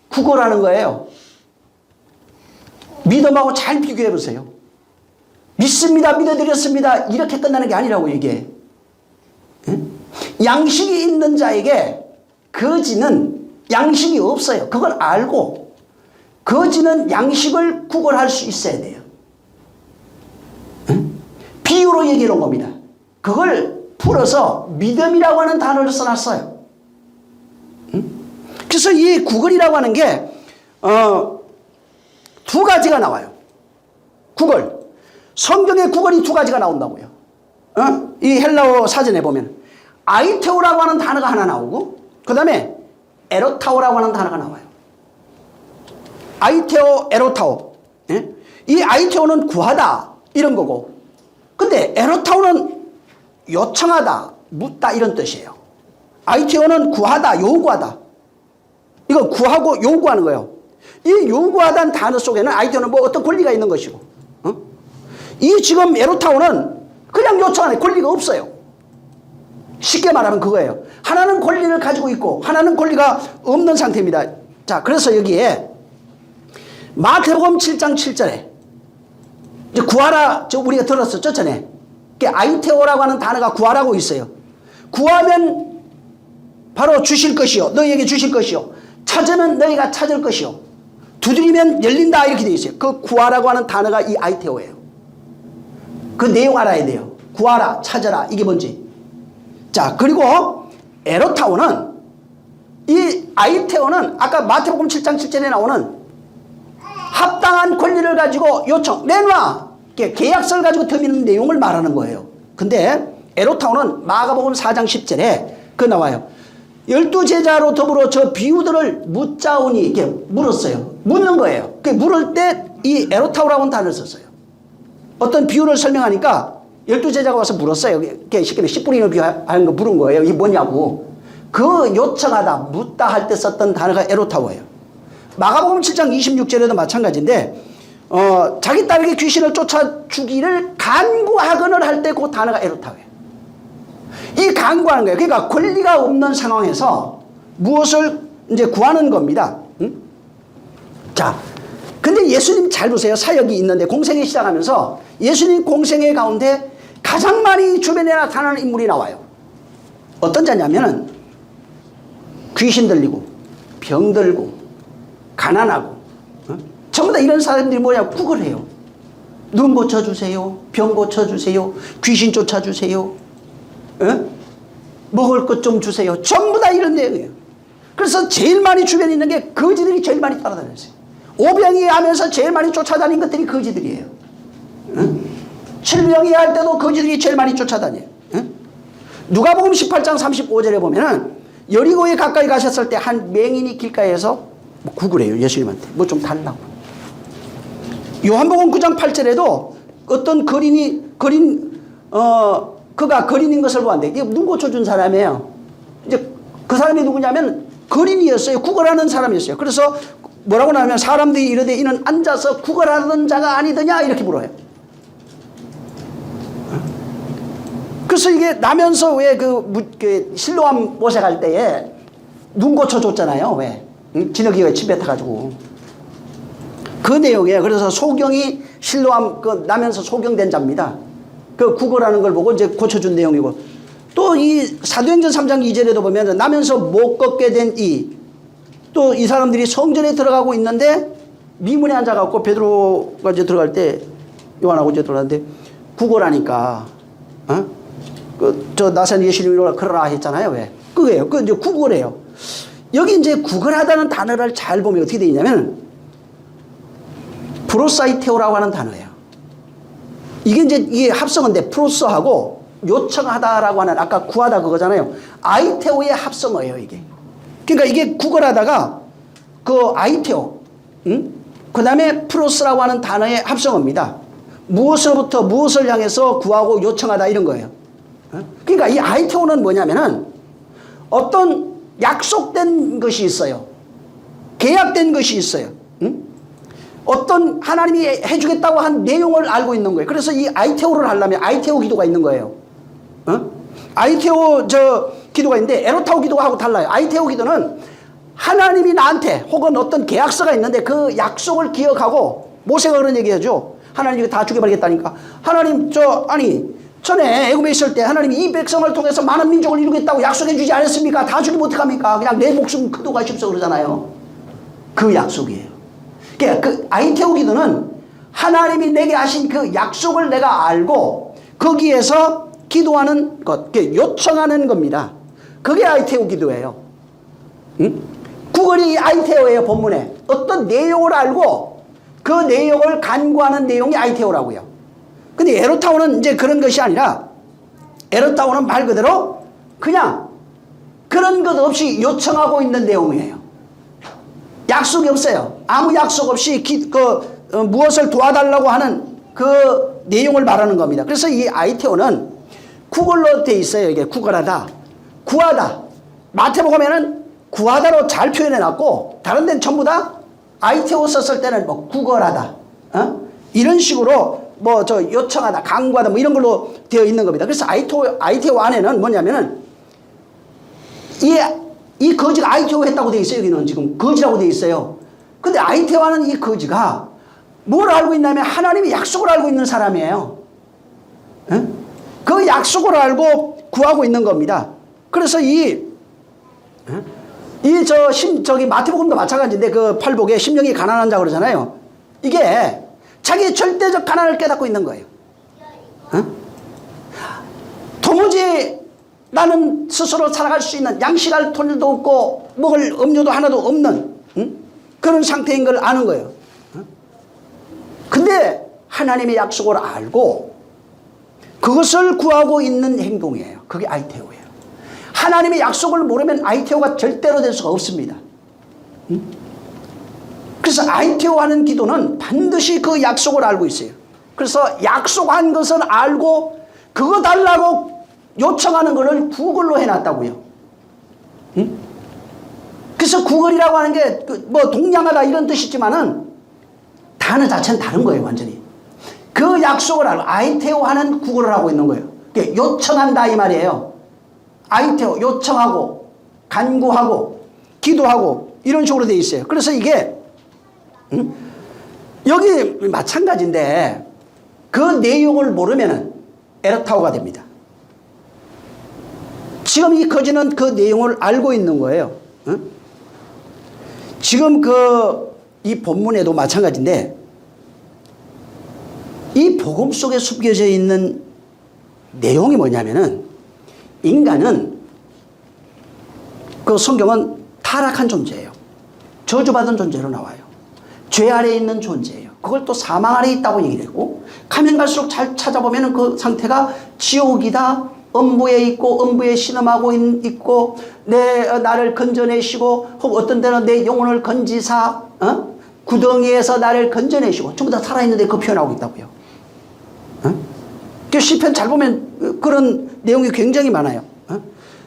구걸하는 거예요. 믿음하고 잘 비교해 보세요. 믿습니다. 믿어드렸습니다. 이렇게 끝나는 게 아니라고 이게. 응? 양식이 있는 자에게 거지는 양식이 없어요. 그걸 알고 거지는 양식을 구걸할 수 있어야 돼요. 응? 비유로 얘기해 놓은 겁니다. 그걸 풀어서 믿음이라고 하는 단어를 써놨어요. 응? 그래서 이 구걸이라고 하는 게 두 가지가 나와요. 구걸. 성경에 구걸이 두 가지가 나온다고요. 이 헬라어 사전에 보면 아이테오라고 하는 단어가 하나 나오고 그 다음에 에로타오라고 하는 단어가 나와요. 아이테오, 에로타오. 예? 이 아이테오는 구하다 이런 거고 근데 에로타오는 요청하다, 묻다 이런 뜻이에요. 아이테오는 구하다, 요구하다. 이거 구하고 요구하는 거예요. 이 요구하다는 단어 속에는 아이테오는 뭐 어떤 권리가 있는 것이고 이 지금 에로타오는 그냥 요청하는 권리가 없어요. 쉽게 말하면 그거예요. 하나는 권리를 가지고 있고 하나는 권리가 없는 상태입니다. 자, 그래서 여기에 마태복음 7장 7절에 이제 구하라 우리가 들었었죠 전에. 아이테오라고 하는 단어가 구하라고 있어요. 구하면 바로 주실 것이요 너희에게 주실 것이요 찾으면 너희가 찾을 것이요 두드리면 열린다 이렇게 되어 있어요. 그 구하라고 하는 단어가 이 아이테오예요. 그 내용 알아야 돼요. 구하라, 찾아라 이게 뭔지. 자, 그리고 에로타오는 이 아이테오는 아까 마태복음 7장 7절에 나오는 합당한 권리를 가지고 요청 내놔 계약서를 가지고 드리는 내용을 말하는 거예요. 근데 에로타오는 마가복음 4장 10절에 그 나와요. 12제자로 더불어 저 비유들을 묻자오니 이렇게 물었어요. 묻는 거예요. 그 물을 때 이 에로타오라고 하는 단어를 썼어요. 어떤 비유를 설명하니까 12제자가 와서 물었어요. 쉽게 씨 뿌리는 비유하는 거 물은 거예요. 이게 뭐냐고. 그 요청하다, 묻다 할 때 썼던 단어가 에로타오예요. 마가복음 7장 26절에도 마찬가지인데 자기 딸에게 귀신을 쫓아 주기를 간구하거늘 할 때 그 단어가 에로타오예요. 이 간구하는 거예요. 그러니까 권리가 없는 상황에서 무엇을 이제 구하는 겁니다. 응? 자, 근데 예수님 잘 보세요. 사역이 있는데 공생애 시작하면서 예수님 공생애 가운데 가장 많이 주변에 나타나는 인물이 나와요. 어떤 자냐면은 귀신 들리고 병 들고 가난하고 전부 다 이런 사람들이 뭐냐 구걸해요. 눈 고쳐주세요. 병 고쳐주세요. 귀신 쫓아주세요. 먹을 것 좀 주세요. 전부 다 이런 내용이에요. 그래서 제일 많이 주변에 있는 게 거지들이 제일 많이 따라다녔어요. 오병이 하면서 제일 많이 쫓아다닌 것들이 거지들이에요. 칠병이 할 때도 거지들이 제일 많이 쫓아다녀요. 누가복음 18장 35절에 보면은 여리고에 가까이 가셨을 때 한 맹인이 길가에서 구걸해요. 예수님한테 뭐 좀 달라고. 요한복음 9장 8절에도 어떤 그가 거린인 것을 보았는데 이게 눈 고쳐준 사람이에요. 이제 그 사람이 누구냐면 거린이었어요. 구걸하는 사람이었어요. 그래서 뭐라고 나오면 사람들이 이르되 이는 앉아서 구걸하는 자가 아니더냐 이렇게 물어요. 그래서 이게 나면서 왜 그 실로암 모색할 때에 눈 고쳐줬잖아요. 왜? 진흙이가 침 뱉어가지고. 그 내용이에요. 그래서 소경이 실로암 그 나면서 소경된 자입니다. 그 구걸하는 걸 보고 이제 고쳐준 내용이고. 또 이 사도행전 3장 2절에도 보면 나면서 못 걷게 된 또 이 사람들이 성전에 들어가고 있는데 미문에 앉아갖고 베드로가 이제 들어갈 때 요한하고 이제 들어갔는데 구걸하니까 저 나사렛 예수님이라 그러라 했잖아요. 왜? 그거예요. 그 이제 구걸해요. 여기 이제 구걸하다는 단어를 잘 보면 어떻게 되어 있냐면 프로사이테오라고 하는 단어예요. 이게 이제 이게 합성어인데 프로스하고 요청하다라고 하는 아까 구하다 그거잖아요. 아이테오의 합성어예요, 이게. 그러니까 이게 구걸하다가 그 아이테오, 그 다음에 프로스라고 하는 단어의 합성어입니다. 무엇으로부터 무엇을 향해서 구하고 요청하다 이런 거예요. 그러니까 이 아이테오는 뭐냐면은 어떤 약속된 것이 있어요. 계약된 것이 있어요. 어떤 하나님이 해주겠다고 한 내용을 알고 있는 거예요. 그래서 이 아이테오를 하려면 아이테오 기도가 있는 거예요. 아이테오 기도가 있는데 에로타오 기도하고 달라요. 아이테오 기도는 하나님이 나한테 혹은 어떤 계약서가 있는데 그 약속을 기억하고 모세가 그런 얘기하죠. 하나님 이거 다 죽여버리겠다니까. 하나님 전에 애굽에 있을 때 하나님이 이 백성을 통해서 많은 민족을 이루겠다고 약속해 주지 않았습니까? 다 죽이면 어떡합니까? 그냥 내 목숨 그도가십시오 그러잖아요. 그 약속이에요. 그러니까 그 아이테오 기도는 하나님이 내게 하신 그 약속을 내가 알고 거기에서 기도하는 것, 요청하는 겁니다. 그게 아이테오 기도예요. 구걸이 아이테오예요. 본문에 어떤 내용을 알고 그 내용을 간구하는 내용이 아이테오라고요. 근데 에로타오는 이제 그런 것이 아니라 에로타오는 말 그대로 그냥 그런 것 없이 요청하고 있는 내용이에요. 약속이 없어요. 아무 약속 없이 무엇을 도와달라고 하는 그 내용을 말하는 겁니다. 그래서 이 아이테오는 구걸로 돼 있어요. 이게 구걸하다, 구하다. 마태복음에는 구하다로 잘 표현해놨고 다른 데는 전부 다 아이테오 썼을 때는 뭐 구걸하다, 이런 식으로 요청하다, 강구하다 이런 걸로 되어 있는 겁니다. 그래서 아이테오 안에는 뭐냐면은 이 거지가 아이테오 했다고 되어 있어요. 여기는 지금 거지라고 되어 있어요. 근데 아이테오 하는 이 거지가 뭘 알고 있냐면 하나님의 약속을 알고 있는 사람이에요. 그 약속을 알고 구하고 있는 겁니다. 그래서 저기 마태복음도 마찬가지인데 그 팔복에 심령이 가난한 자 그러잖아요. 이게 자기의 절대적 가난을 깨닫고 있는 거예요. 도무지 나는 스스로 살아갈 수 있는 양식할 돈도 없고 먹을 음료도 하나도 없는 그런 상태인 걸 아는 거예요. 근데 하나님의 약속을 알고 그것을 구하고 있는 행동이에요. 그게 아이테오예요. 하나님의 약속을 모르면 아이테오가 절대로 될 수가 없습니다. 그래서 아이테오 하는 기도는 반드시 그 약속을 알고 있어요. 그래서 약속한 것을 알고 그거 달라고 요청하는 것을 구걸로 해놨다고요. 그래서 구걸이라고 하는 게 동냥하다 이런 뜻이지만은 단어 자체는 다른 거예요. 완전히. 그 약속을 알고 아이테오 하는 구걸을 하고 있는 거예요. 요청한다 이 말이에요. 아이테오 요청하고 간구하고 기도하고 이런 식으로 돼 있어요. 그래서 이게 응? 여기 마찬가지인데 그 내용을 모르면은 에러타워가 됩니다. 지금 이 거지는 그 내용을 알고 있는 거예요. 응? 지금 이 본문에도 마찬가지인데 이 복음 속에 숨겨져 있는 내용이 뭐냐면은 인간은 그 성경은 타락한 존재예요. 저주받은 존재로 나와요. 죄 아래에 있는 존재예요. 그걸 또 사망 아래에 있다고 얘기를 했고 가면 갈수록 잘 찾아보면 그 상태가 지옥이다. 음부에 있고 음부에 신음하고 있고 나를 건져내시고 혹 어떤 때는 내 영혼을 건지사 구덩이에서 나를 건져내시고 전부 다 살아있는데 그 표현하고 있다고요. 그 시편 잘 보면 그런 내용이 굉장히 많아요.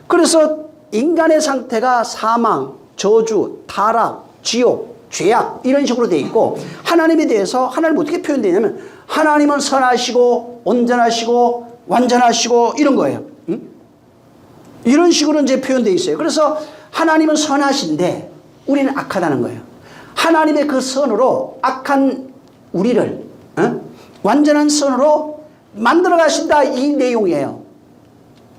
그래서 인간의 상태가 사망, 저주, 타락, 지옥, 죄악 이런 식으로 되어 있고 하나님에 대해서 하나님 어떻게 표현되냐면 하나님은 선하시고 온전하시고 완전하시고 이런 거예요. 이런 식으로 이제 표현되어 있어요. 그래서 하나님은 선하신데 우리는 악하다는 거예요. 하나님의 그 선으로 악한 우리를 완전한 선으로 만들어 가신다 이 내용이에요.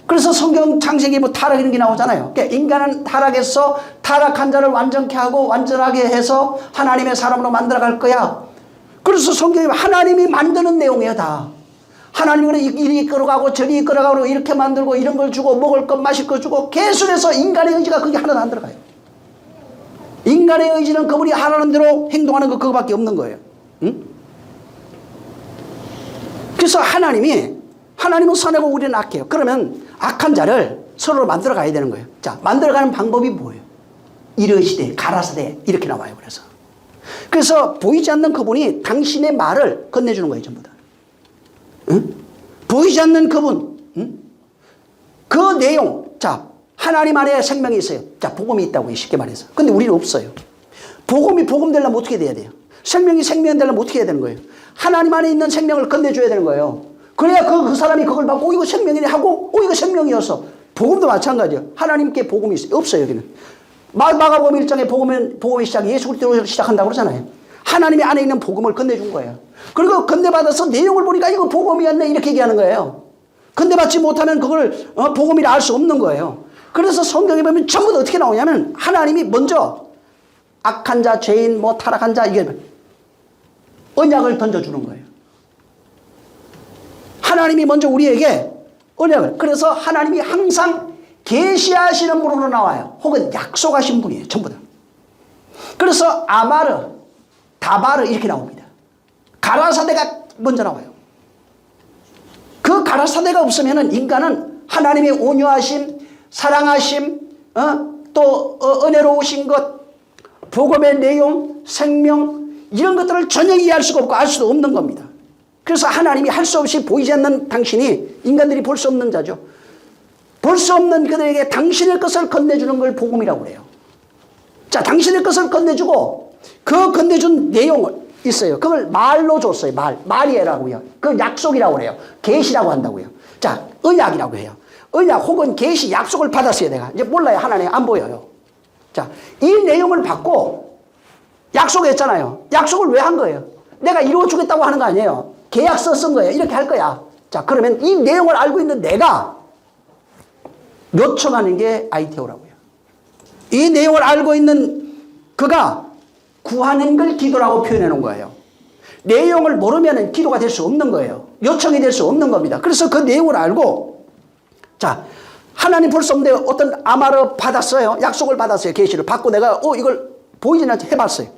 그래서 성경 창세기 뭐 타락 이런 게 나오잖아요. 그러니까 인간은 타락해서 타락한 자를 완전케 하고 완전하게 해서 하나님의 사람으로 만들어 갈 거야. 그래서 성경이 하나님이 만드는 내용이에요 다. 하나님은 이리 이끌어가고 저리 이끌어가고 이렇게 만들고 이런 걸 주고 먹을 것 마실 것 주고 계속해서 인간의 의지가 그게 하나도 안 들어가요. 인간의 의지는 그분이 하라는 대로 행동하는 거 그거밖에 없는 거예요. 응? 그래서 하나님은 선하고 우리는 악해요. 그러면 악한 자를 서로 만들어 가야 되는 거예요. 자, 만들어 가는 방법이 뭐예요? 이르시되 가라사대 이렇게 나와요. 그래서 보이지 않는 그분이 당신의 말을 건네주는 거예요. 전부 다. 응? 보이지 않는 그분, 응? 그 내용, 자, 하나님 안에 생명이 있어요. 자, 복음이 있다고요. 쉽게 말해서. 근데 우리는 없어요. 복음이 복음 되려면 어떻게 돼야 돼요? 생명이 생명 되려면 어떻게 해야 되는 거예요? 하나님 안에 있는 생명을 건네줘야 되는 거예요. 그래야 그 사람이 그걸 받고 이거 생명이네 하고 이거 생명이었어. 복음도 마찬가지예요. 하나님께 복음이 있어요. 없어요. 여기는. 마가복음 1장에 복음의 시작 예수 그리스도로 시작한다고 그러잖아요. 하나님의 안에 있는 복음을 건네준 거예요. 그리고 건네받아서 내용을 보니까 이거 복음이었네 이렇게 얘기하는 거예요. 건네받지 못하면 그걸 복음이라 알 수 없는 거예요. 그래서 성경에 보면 전부 다 어떻게 나오냐면 하나님이 먼저 악한 자, 죄인, 뭐 타락한 자 이게 언약을 던져주는 거예요. 하나님이 먼저 우리에게 언약을. 그래서 하나님이 항상 계시하시는 분으로 나와요. 혹은 약속하신 분이에요. 전부 다. 그래서 아마르, 다바르 이렇게 나옵니다. 가라사대가 먼저 나와요. 그 가라사대가 없으면 인간은 하나님의 온유하심, 사랑하심, 또 은혜로우신 것, 복음의 내용, 생명 이런 것들을 전혀 이해할 수가 없고 알 수도 없는 겁니다. 그래서 하나님이 할 수 없이 보이지 않는 당신이 인간들이 볼 수 없는 자죠. 볼 수 없는 그들에게 당신의 것을 건네주는 걸 복음이라고 그래요. 자, 당신의 것을 건네주고 그 건네준 내용을 있어요. 그걸 말로 줬어요. 말이라고요. 그 약속이라고 그래요. 계시라고 한다고요. 자, 언약이라고 해요. 언약 혹은 계시 약속을 받았어요. 내가 이제 몰라요. 하나님 안 보여요. 자, 이 내용을 받고 약속했잖아요. 약속을 왜 한 거예요? 내가 이루어주겠다고 하는 거 아니에요. 계약서 쓴 거예요. 이렇게 할 거야. 자, 그러면 이 내용을 알고 있는 내가 요청하는 게 아이테오라고요. 이 내용을 알고 있는 그가 구하는 걸 기도라고 표현해 놓은 거예요. 내용을 모르면 기도가 될 수 없는 거예요. 요청이 될 수 없는 겁니다. 그래서 그 내용을 알고 자, 하나님 볼 수 없는데 어떤 아마를 받았어요. 약속을 받았어요. 계시를 받고 내가 이걸 보이진 않지 해봤어요.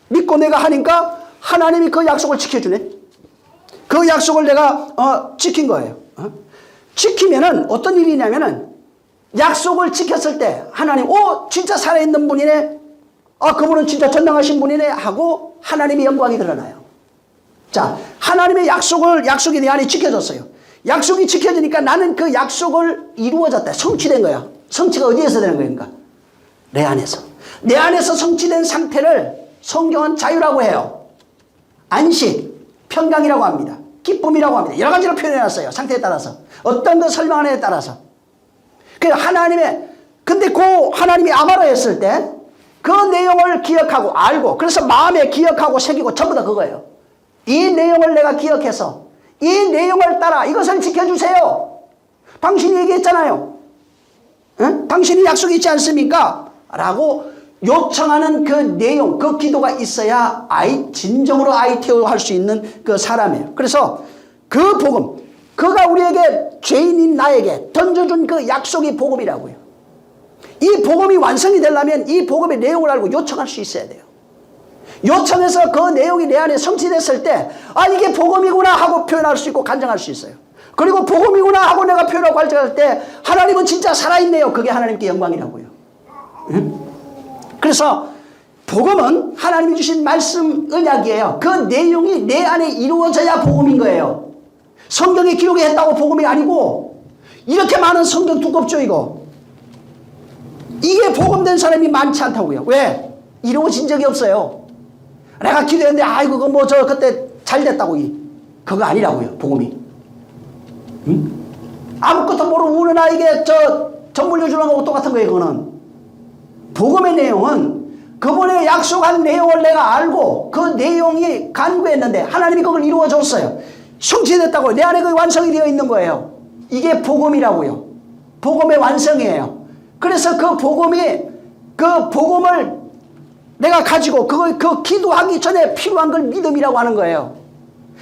믿고 내가 하니까 하나님이 그 약속을 지켜주네. 그 약속을 내가 지킨 거예요. 지키면은 어떤 일이냐면은 약속을 지켰을 때 하나님 진짜 살아있는 분이네. 그분은 진짜 전능하신 분이네 하고 하나님의 영광이 드러나요. 자, 하나님의 약속이 내 안에 지켜졌어요. 약속이 지켜지니까 나는 그 약속을 이루어졌다. 성취된 거야. 성취가 어디에서 되는 거니까? 내 안에서. 내 안에서 성취된 상태를 성경은 자유라고 해요. 안식, 평강이라고 합니다. 기쁨이라고 합니다. 여러 가지로 표현해놨어요. 상태에 따라서. 어떤 거 설명하느냐에 따라서. 그래서 근데 그 하나님이 아마라 했을 때 그 내용을 기억하고 알고 그래서 마음에 기억하고 새기고 전부 다 그거예요. 이 내용을 내가 기억해서 이 내용을 따라 이것을 지켜주세요. 당신이 얘기했잖아요. 응? 당신이 약속이 있지 않습니까? 라고 요청하는 그 내용, 그 기도가 있어야 진정으로 아이테오 할 수 있는 그 사람이에요. 그래서 그 복음, 그가 우리에게 죄인인 나에게 던져준 그 약속이 복음이라고요. 이 복음이 완성이 되려면 이 복음의 내용을 알고 요청할 수 있어야 돼요. 요청해서 그 내용이 내 안에 성취됐을 때 이게 복음이구나 하고 표현할 수 있고 간증할 수 있어요. 그리고 복음이구나 하고 내가 표현하고 간증할 때 하나님은 진짜 살아있네요. 그게 하나님께 영광이라고요. 응? 그래서 복음은 하나님이 주신 말씀 언약이에요. 그 내용이 내 안에 이루어져야 복음인 거예요. 성경에 기록이 했다고 복음이 아니고 이렇게 많은 성경 두껍죠 이거. 이게 복음된 사람이 많지 않다고요. 왜? 이루어진 적이 없어요. 내가 기도했는데 그거 뭐 저 그때 잘 됐다고 그거 아니라고요. 복음이. 응? 아무것도 모르고 우는 아이에게 전 물려주는 거하고 똑같은 거예요. 그거는. 복음의 내용은 그분의 약속한 내용을 내가 알고 그 내용이 간구했는데 하나님이 그걸 이루어줬어요. 성취됐다고 내 안에 그 완성이 되어 있는 거예요. 이게 복음이라고요. 복음의 완성이에요. 그래서 그 복음을 내가 가지고 그 기도하기 전에 필요한 걸 믿음이라고 하는 거예요.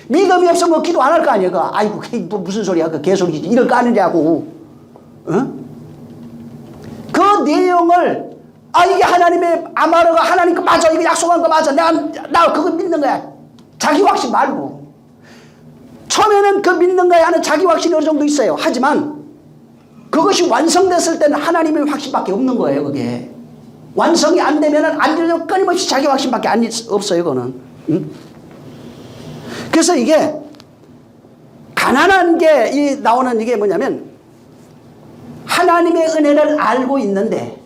믿음이 없으면 그 기도 안 할 거 아니에요. 아이고 무슨 소리야 그 개소리지 이럴 거 아니냐고. 응? 그 내용을 이게 하나님의 아마르가 하나님 거 맞아 이거 약속한 거 맞아 나 그거 믿는 거야. 자기 확신 말고 처음에는 그 믿는 거야 하는 자기 확신이 어느 정도 있어요. 하지만 그것이 완성됐을 때는 하나님의 확신밖에 없는 거예요. 그게 완성이 안 되면은 안 되면 끊임없이 자기 확신밖에 없어요. 그거는. 응? 그래서 이게 가난한 게 나오는 이게 뭐냐면 하나님의 은혜를 알고 있는데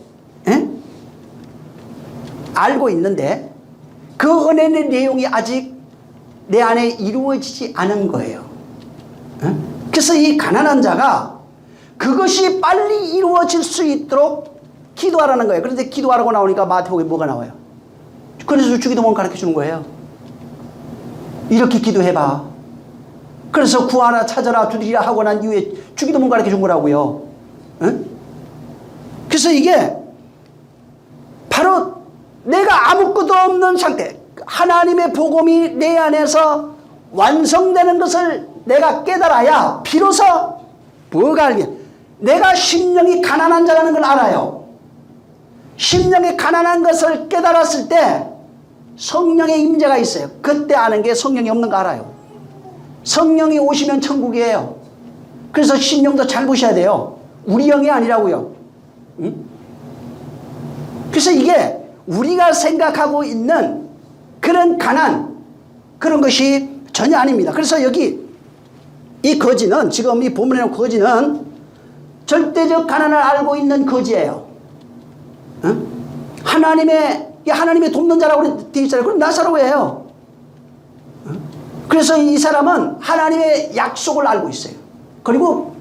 알고 있는데 그 은혜의 내용이 아직 내 안에 이루어지지 않은 거예요. 그래서 이 가난한 자가 그것이 빨리 이루어질 수 있도록 기도하라는 거예요. 그런데 기도하라고 나오니까 마태복음에 뭐가 나와요? 그래서 주기도문 가르쳐 주는 거예요. 이렇게 기도해봐. 그래서 구하라 찾아라 두드리라 하고 난 이후에 주기도문 가르쳐 준 거라고요. 그래서 이게 바로 내가 아무것도 없는 상태, 하나님의 복음이 내 안에서 완성되는 것을 내가 깨달아야 비로소 뭐가 알게 내가 심령이 가난한 자라는 걸 알아요. 심령이 가난한 것을 깨달았을 때 성령의 임재가 있어요. 그때 아는 게 성령이 없는 거 알아요. 성령이 오시면 천국이에요. 그래서 심령도 잘 보셔야 돼요. 우리 영이 아니라고요. 응? 그래서 이게 우리가 생각하고 있는 그런 가난 그런 것이 전혀 아닙니다. 그래서 여기 이 거지는 지금 이 본문에 나온 거지는 절대적 가난을 알고 있는 거지예요. 응? 하나님의 돕는 자라고 되어 있잖아요. 그럼 나사로예요. 응? 그래서 이 사람은 하나님의 약속을 알고 있어요. 그리고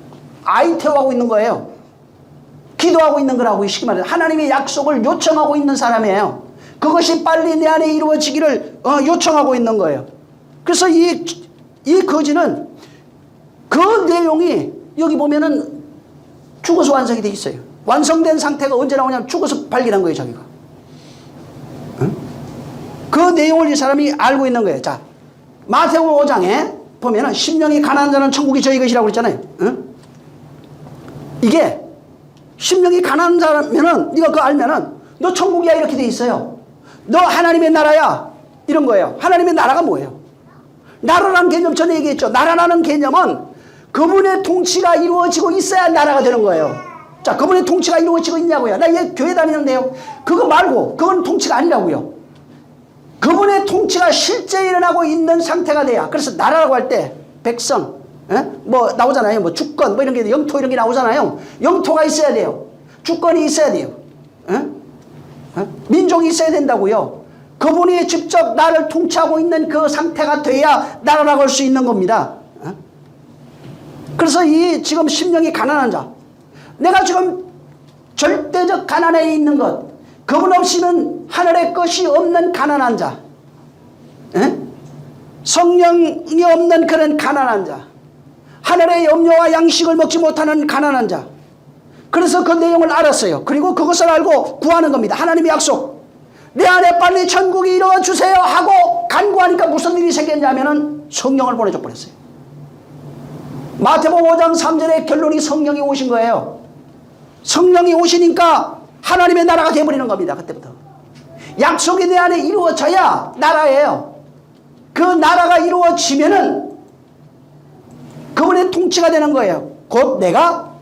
아이테오하고 있는 거예요. 기도하고 있는 거라고 쉽게 말해서 하나님의 약속을 요청하고 있는 사람이에요. 그것이 빨리 내 안에 이루어지기를 요청하고 있는 거예요. 그래서 이 거지는 그 내용이 여기 보면은 죽어서 완성이 돼 있어요. 완성된 상태가 언제 나오냐면 죽어서 발견한 거예요, 자기가. 응? 그 내용을 이 사람이 알고 있는 거예요. 자, 마태복음 5장에 보면은 심령이 가난한 자는 천국이 저희 것이라고 그랬잖아요. 응? 이게 심령이 가난한 자면은 네가 그거 알면은 너 천국이야 이렇게 돼 있어요. 너 하나님의 나라야 이런 거예요. 하나님의 나라가 뭐예요? 나라라는 개념 전에 얘기했죠. 나라라는 개념은 그분의 통치가 이루어지고 있어야 나라가 되는 거예요. 자, 그분의 통치가 이루어지고 있냐고요. 나 얘 교회 다니는데요. 그거 말고 그건 통치가 아니라고요. 그분의 통치가 실제 일어나고 있는 상태가 돼야. 그래서 나라라고 할 때 백성 뭐 나오잖아요. 뭐 주권 뭐 이런 게 영토 이런 게 나오잖아요. 영토가 있어야 돼요. 주권이 있어야 돼요. 민족이 있어야 된다고요. 그분이 직접 나를 통치하고 있는 그 상태가 돼야 나라라고 할 수 있는 겁니다. 그래서 이 지금 심령이 가난한 자, 내가 지금 절대적 가난에 있는 것, 그분 없이는 하늘의 것이 없는 가난한 자, 에? 성령이 없는 그런 가난한 자, 하늘의 염려와 양식을 먹지 못하는 가난한 자. 그래서 그 내용을 알았어요. 그리고 그것을 알고 구하는 겁니다. 하나님의 약속, 내 안에 빨리 천국이 이루어 주세요 하고 간구하니까 무슨 일이 생겼냐면은 성령을 보내줘 버렸어요. 마태복음 5장 3절의 결론이 성령이 오신 거예요. 성령이 오시니까 하나님의 나라가 되어버리는 겁니다. 그때부터 약속이 내 안에 이루어져야 나라예요. 그 나라가 이루어지면은 그분의 통치가 되는 거예요. 곧 내가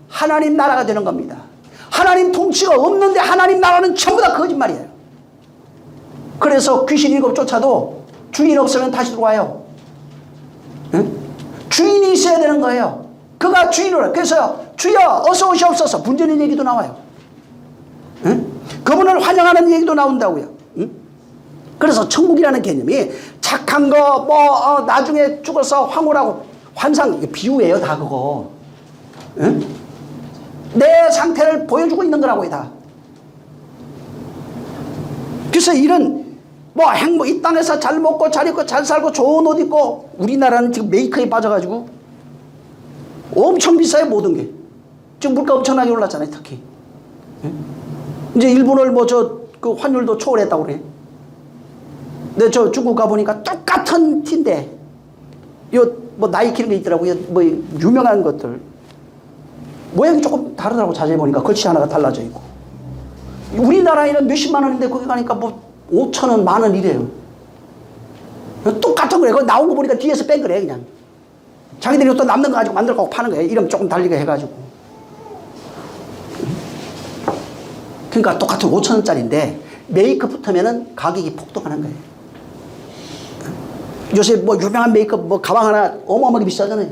하나님 나라가 되는 겁니다. 하나님 통치가 없는데 하나님 나라는 전부 다 거짓말이에요. 그래서 귀신 7 쫓아도 주인 없으면 다시 들어와요. 응? 주인이 있어야 되는 거예요. 그가 주인으로. 그래서 주여 어서 오시옵소서 분전인 얘기도 나와요. 응? 그분을 환영하는 얘기도 나온다고요. 응? 그래서 천국이라는 개념이 착한 거 나중에 죽어서 황홀하고 환상, 이게 비유예요 다 그거. 응? 내 상태를 보여주고 있는 거라고요 다. 그래서 이런 행복, 이 땅에서 잘 먹고 잘 입고 잘 살고 좋은 옷 입고, 우리나라는 지금 메이커에 빠져가지고 엄청 비싸요 모든 게. 지금 물가 엄청나게 올랐잖아요 특히. 이제 일본을 그 환율도 초월했다고 그래. 근데 저 중국 가보니까 똑같은 티인데 나이키는 게 있더라고요. 유명한 것들 모양이 조금 다르더라고. 자세히 보니까 글씨 하나가 달라져 있고. 우리나라에는 몇십만 원인데 거기 가니까 5,000원, 10,000원 이래요. 똑같은 거예요. 그거 나온 거 보니까 뒤에서 뺀 거래 그냥. 자기들이 또 남는 거 가지고 만들고 파는 거예요. 이름 조금 달리게 해가지고. 그러니까 똑같은 5,000원짜리인데 메이크업 붙으면은 가격이 폭등하는 거예요. 요새 유명한 메이크업 가방 하나 어마어마하게 비싸잖아요.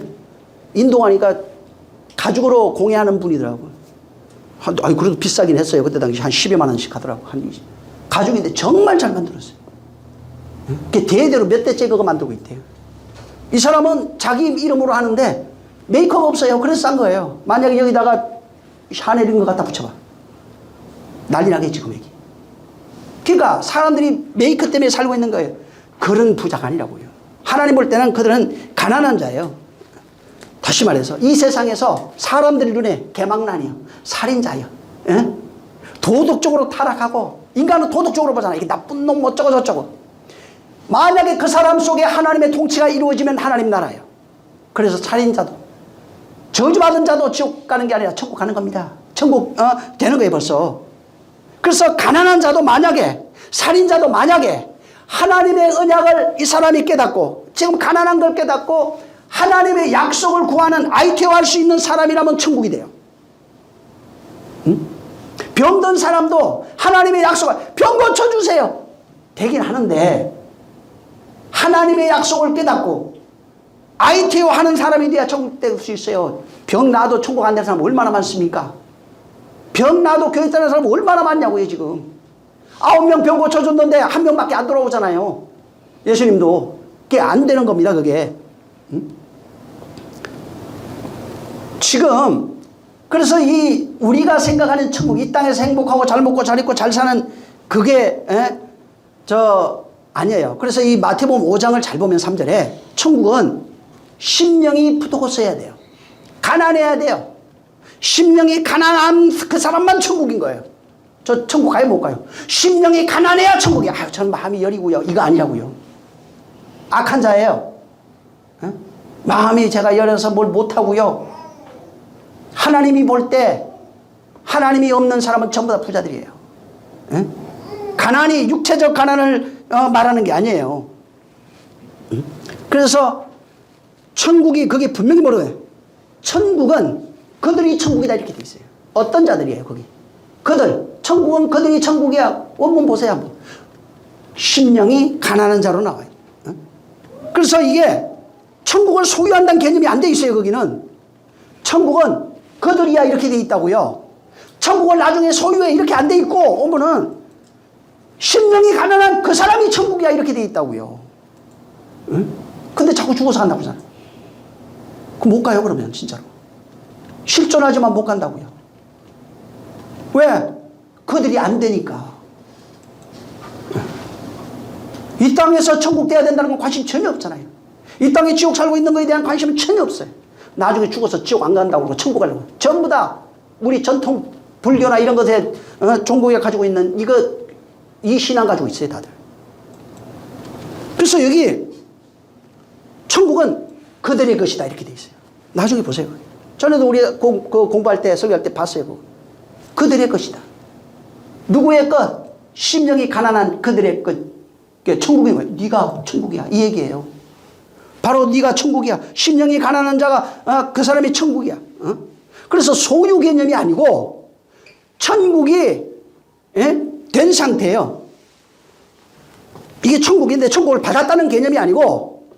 인도 가니까 가죽으로 공예하는 분이더라고요. 그래도 비싸긴 했어요. 그때 당시 한 10여만 원씩 하더라고요. 가죽인데 정말 잘 만들었어요. 그게 대대로 몇 대째 그거 만들고 있대요. 이 사람은 자기 이름으로 하는데 메이크업 없어요. 그래서 싼 거예요. 만약에 여기다가 샤넬 이런 거 갖다 붙여봐. 난리 나겠지 금액이. 그러니까 사람들이 메이크업 때문에 살고 있는 거예요. 그런 부자가 아니라고요. 하나님 볼 때는 그들은 가난한 자예요. 다시 말해서 이 세상에서 사람들 눈에 개망난이요, 살인자요, 예? 도덕적으로 타락하고, 인간은 도덕적으로 보잖아요. 이게 나쁜 놈 어쩌고 저쩌고. 만약에 그 사람 속에 하나님의 통치가 이루어지면 하나님 나라예요. 그래서 살인자도 저주받은 자도 지옥 가는 게 아니라 천국 가는 겁니다. 천국 되는 거예요 벌써. 그래서 가난한 자도 만약에, 살인자도 만약에 하나님의 언약을 이 사람이 깨닫고, 지금 가난한 걸 깨닫고 하나님의 약속을 구하는 아이케어할 수 있는 사람이라면 천국이 돼요. 응? 병든 사람도 하나님의 약속을, 병 고쳐주세요 되긴 하는데, 하나님의 약속을 깨닫고 아이케어 하는 사람이 돼야 천국 될 수 있어요. 병 나도 천국 안 되는 사람 얼마나 많습니까? 병 나도 교회 다니는 사람 얼마나 많냐고요. 지금 9명 병 고쳐줬는데 1명밖에 안 돌아오잖아요. 예수님도. 그게 안 되는 겁니다 그게. 응? 지금 그래서 우리가 생각하는 천국, 이 땅에서 행복하고 잘 먹고 잘 입고 잘 사는 그게 아니에요. 그래서 이 마태복음 5장을 잘 보면 3절에 천국은 심령이 부도고서야 돼요. 가난해야 돼요. 심령이 가난한 그 사람만 천국인 거예요. 저 천국 가요 못 가요? 심령이 가난해야 천국이야. 저는 마음이 여리고요. 이거 아니라고요. 악한 자예요. 마음이 제가 열어서 뭘 못하고요. 하나님이 볼 때 하나님이 없는 사람은 전부 다 부자들이에요. 가난이 육체적 가난을 말하는 게 아니에요. 그래서 천국이 그게 분명히 뭐래요? 천국은 그들이 천국이다 이렇게 돼 있어요. 어떤 자들이에요 거기? 천국은 그들이 천국이야. 원문 보세요 한번. 심령이 가난한 자로 나와요. 그래서 이게 천국을 소유한다는 개념이 안 돼 있어요 거기는. 천국은 그들이야 이렇게 돼 있다고요. 천국을 나중에 소유해 이렇게 안 돼 있고, 오면은 심령이 가난한 그 사람이 천국이야 이렇게 돼 있다고요. 근데 자꾸 죽어서 간다고 하잖아요. 그럼 못 가요 그러면 진짜로. 실존하지만 못 간다고요. 왜? 그들이 안 되니까. 이 땅에서 천국 돼야 된다는 건 관심 전혀 없잖아요. 이 땅에 지옥 살고 있는 거에 대한 관심은 전혀 없어요. 나중에 죽어서 지옥 안 간다고 그러고 천국 가려고. 전부 다 우리 전통 불교나 이런 것에 종교가 가지고 있는 이 신앙 가지고 있어요, 다들. 그래서 여기 천국은 그들의 것이다 이렇게 돼 있어요. 나중에 보세요. 전에도 우리 공부할 때 설교할 때 봤어요. 그거. 그들의 것이다. 누구의 것? 심령이 가난한 그들의 것. 천국이 뭐예요? 네가 천국이야 이 얘기예요. 바로 네가 천국이야. 심령이 가난한 자가 그 사람이 천국이야. 그래서 소유 개념이 아니고 천국이 된 상태예요. 이게 천국인데 천국을 받았다는 개념이 아니고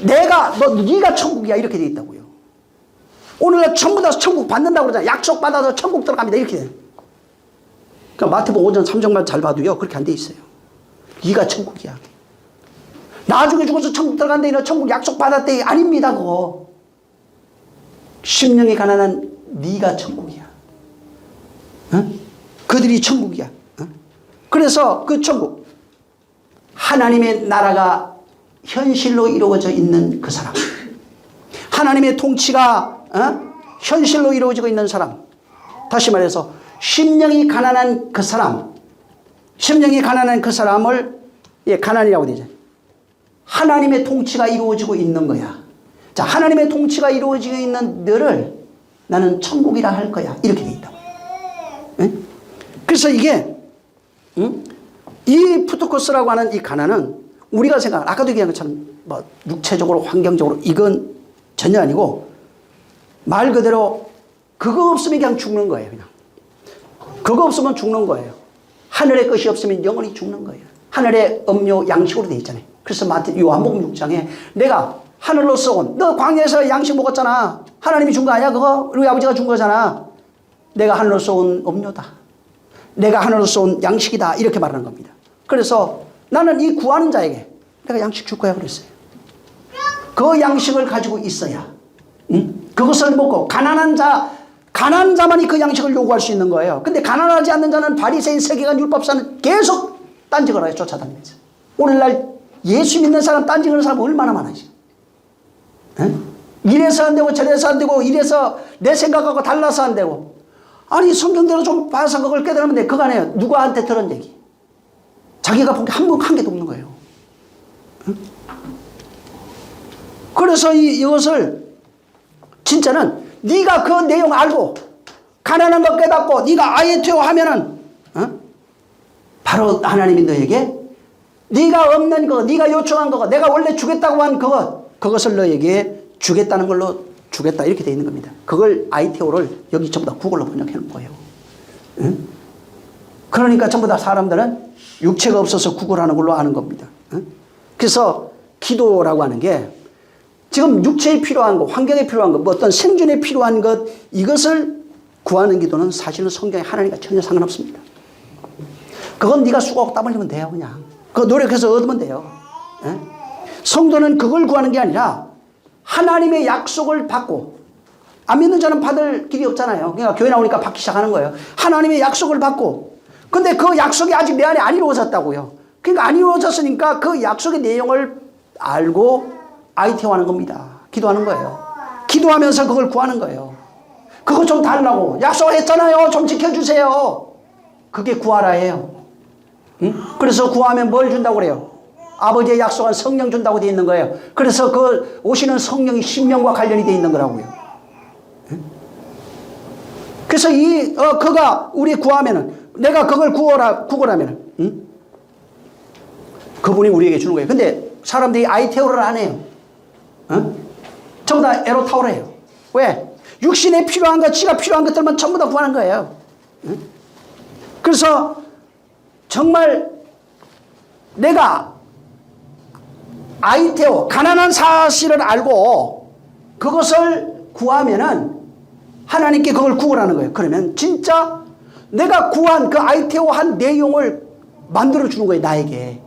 네가 천국이야 이렇게 돼 있다고요. 오늘날 전부 다 천국 받는다고 그러잖아요. 약속 받아서 천국 들어갑니다 이렇게 돼요. 그러니까 마태복음 5장 3장만 잘 봐도요 그렇게 안 돼 있어요. 네가 천국이야. 나중에 죽어서 천국 들어간대 너 천국 약속 받았대 아닙니다. 그거 심령이 가난한 네가 천국이야. 그들이 천국이야. 그래서 그 천국 하나님의 나라가 현실로 이루어져 있는 그 사람, 하나님의 통치가 현실로 이루어지고 있는 사람, 다시 말해서 심령이 가난한 그 사람, 심령이 가난한 그 사람을 가난이라고 되죠. 하나님의 통치가 이루어지고 있는 거야. 자, 하나님의 통치가 이루어지고 있는 너를 나는 천국이라 할 거야 이렇게 돼 있다고. 그래서 이게 이 푸토코스라고 하는 이 가난은 우리가 생각하는 아까도 얘기한 것처럼 뭐 육체적으로 환경적으로 이건 전혀 아니고 말 그대로 그거 없으면 그냥 죽는 거예요. 그냥 그거 없으면 죽는 거예요. 하늘의 것이 없으면 영원히 죽는 거예요. 하늘의 음료 양식으로 돼 있잖아요. 그래서 요한복음 6장에 내가 하늘로서 온 너 광야에서 양식 먹었잖아. 하나님이 준 거 아니야 그거? 우리 아버지가 준 거잖아. 내가 하늘로서 온 음료다. 내가 하늘로서 온 양식이다 이렇게 말하는 겁니다. 그래서 나는 이 구하는 자에게 내가 양식 줄 거야 그랬어요. 그 양식을 가지고 있어야 그것을 먹고 가난한 자만이 그 양식을 요구할 수 있는 거예요. 근데 가난하지 않는 자는 바리새인 세계관 율법사는 계속 딴짓을 해요. 쫓아다니면서. 오늘날 예수 믿는 사람 딴짓하는 사람 얼마나 많아요. 이래서 안 되고 저래서 안 되고 이래서 내 생각하고 달라서 안 되고 아니 성경대로 좀 봐서 그걸 깨달으면 돼. 그거 아니에요. 누구한테 들은 얘기. 자기가 본 게 한 개도 없는 거예요. 그래서 이것을 진짜는 네가 그 내용 알고 가난한 거 깨닫고 네가 아예투어 하면은 바로 하나님이 너에게 네가 없는 거 네가 요청한 거 내가 원래 주겠다고 한 그것을 너에게 주겠다는 걸로 주겠다 이렇게 돼 있는 겁니다. 그걸 아이테오를 여기 전부 다 구글로 번역해 놓은 거예요. 그러니까 전부 다 사람들은 육체가 없어서 구걸하는 걸로 아는 겁니다. 그래서 기도라고 하는 게 지금 육체에 필요한 것, 환경에 필요한 것, 뭐 어떤 생존에 필요한 것 이것을 구하는 기도는 사실은 성경에 하나님과 전혀 상관없습니다. 그건 네가 수고하고 땀 흘리면 돼요. 그냥 그거 노력해서 얻으면 돼요. 성도는 그걸 구하는 게 아니라 하나님의 약속을 받고 안 믿는 자는 받을 길이 없잖아요. 그러니까 교회 나오니까 받기 시작하는 거예요. 하나님의 약속을 받고 근데 그 약속이 아직 내 안에 안 이루어졌다고요. 그러니까 안 이루어졌으니까 그 약속의 내용을 알고 아이테오하는 겁니다. 기도하는 거예요. 기도하면서 그걸 구하는 거예요. 그거 좀 달라고 약속했잖아요. 좀 지켜주세요. 그게 구하라예요. 그래서 구하면 뭘 준다고 그래요? 아버지의 약속한 성령 준다고 되어 있는 거예요. 그래서 그 오시는 성령이 심령과 관련이 되어 있는 거라고요. 그래서 그가 우리 구하면은 내가 그걸 구걸하면은 그분이 우리에게 주는 거예요. 근데 사람들이 아이테오를 안 해요. 전부 다 에로타오를 해요. 왜? 육신에 필요한 것, 지가 필요한 것들만 전부 다 구하는 거예요. 그래서 정말 내가 아이테오, 가난한 사실을 알고 그것을 구하면은 하나님께 그걸 구걸하는 거예요. 그러면 진짜 내가 구한 그 아이테오 한 내용을 만들어 주는 거예요. 나에게.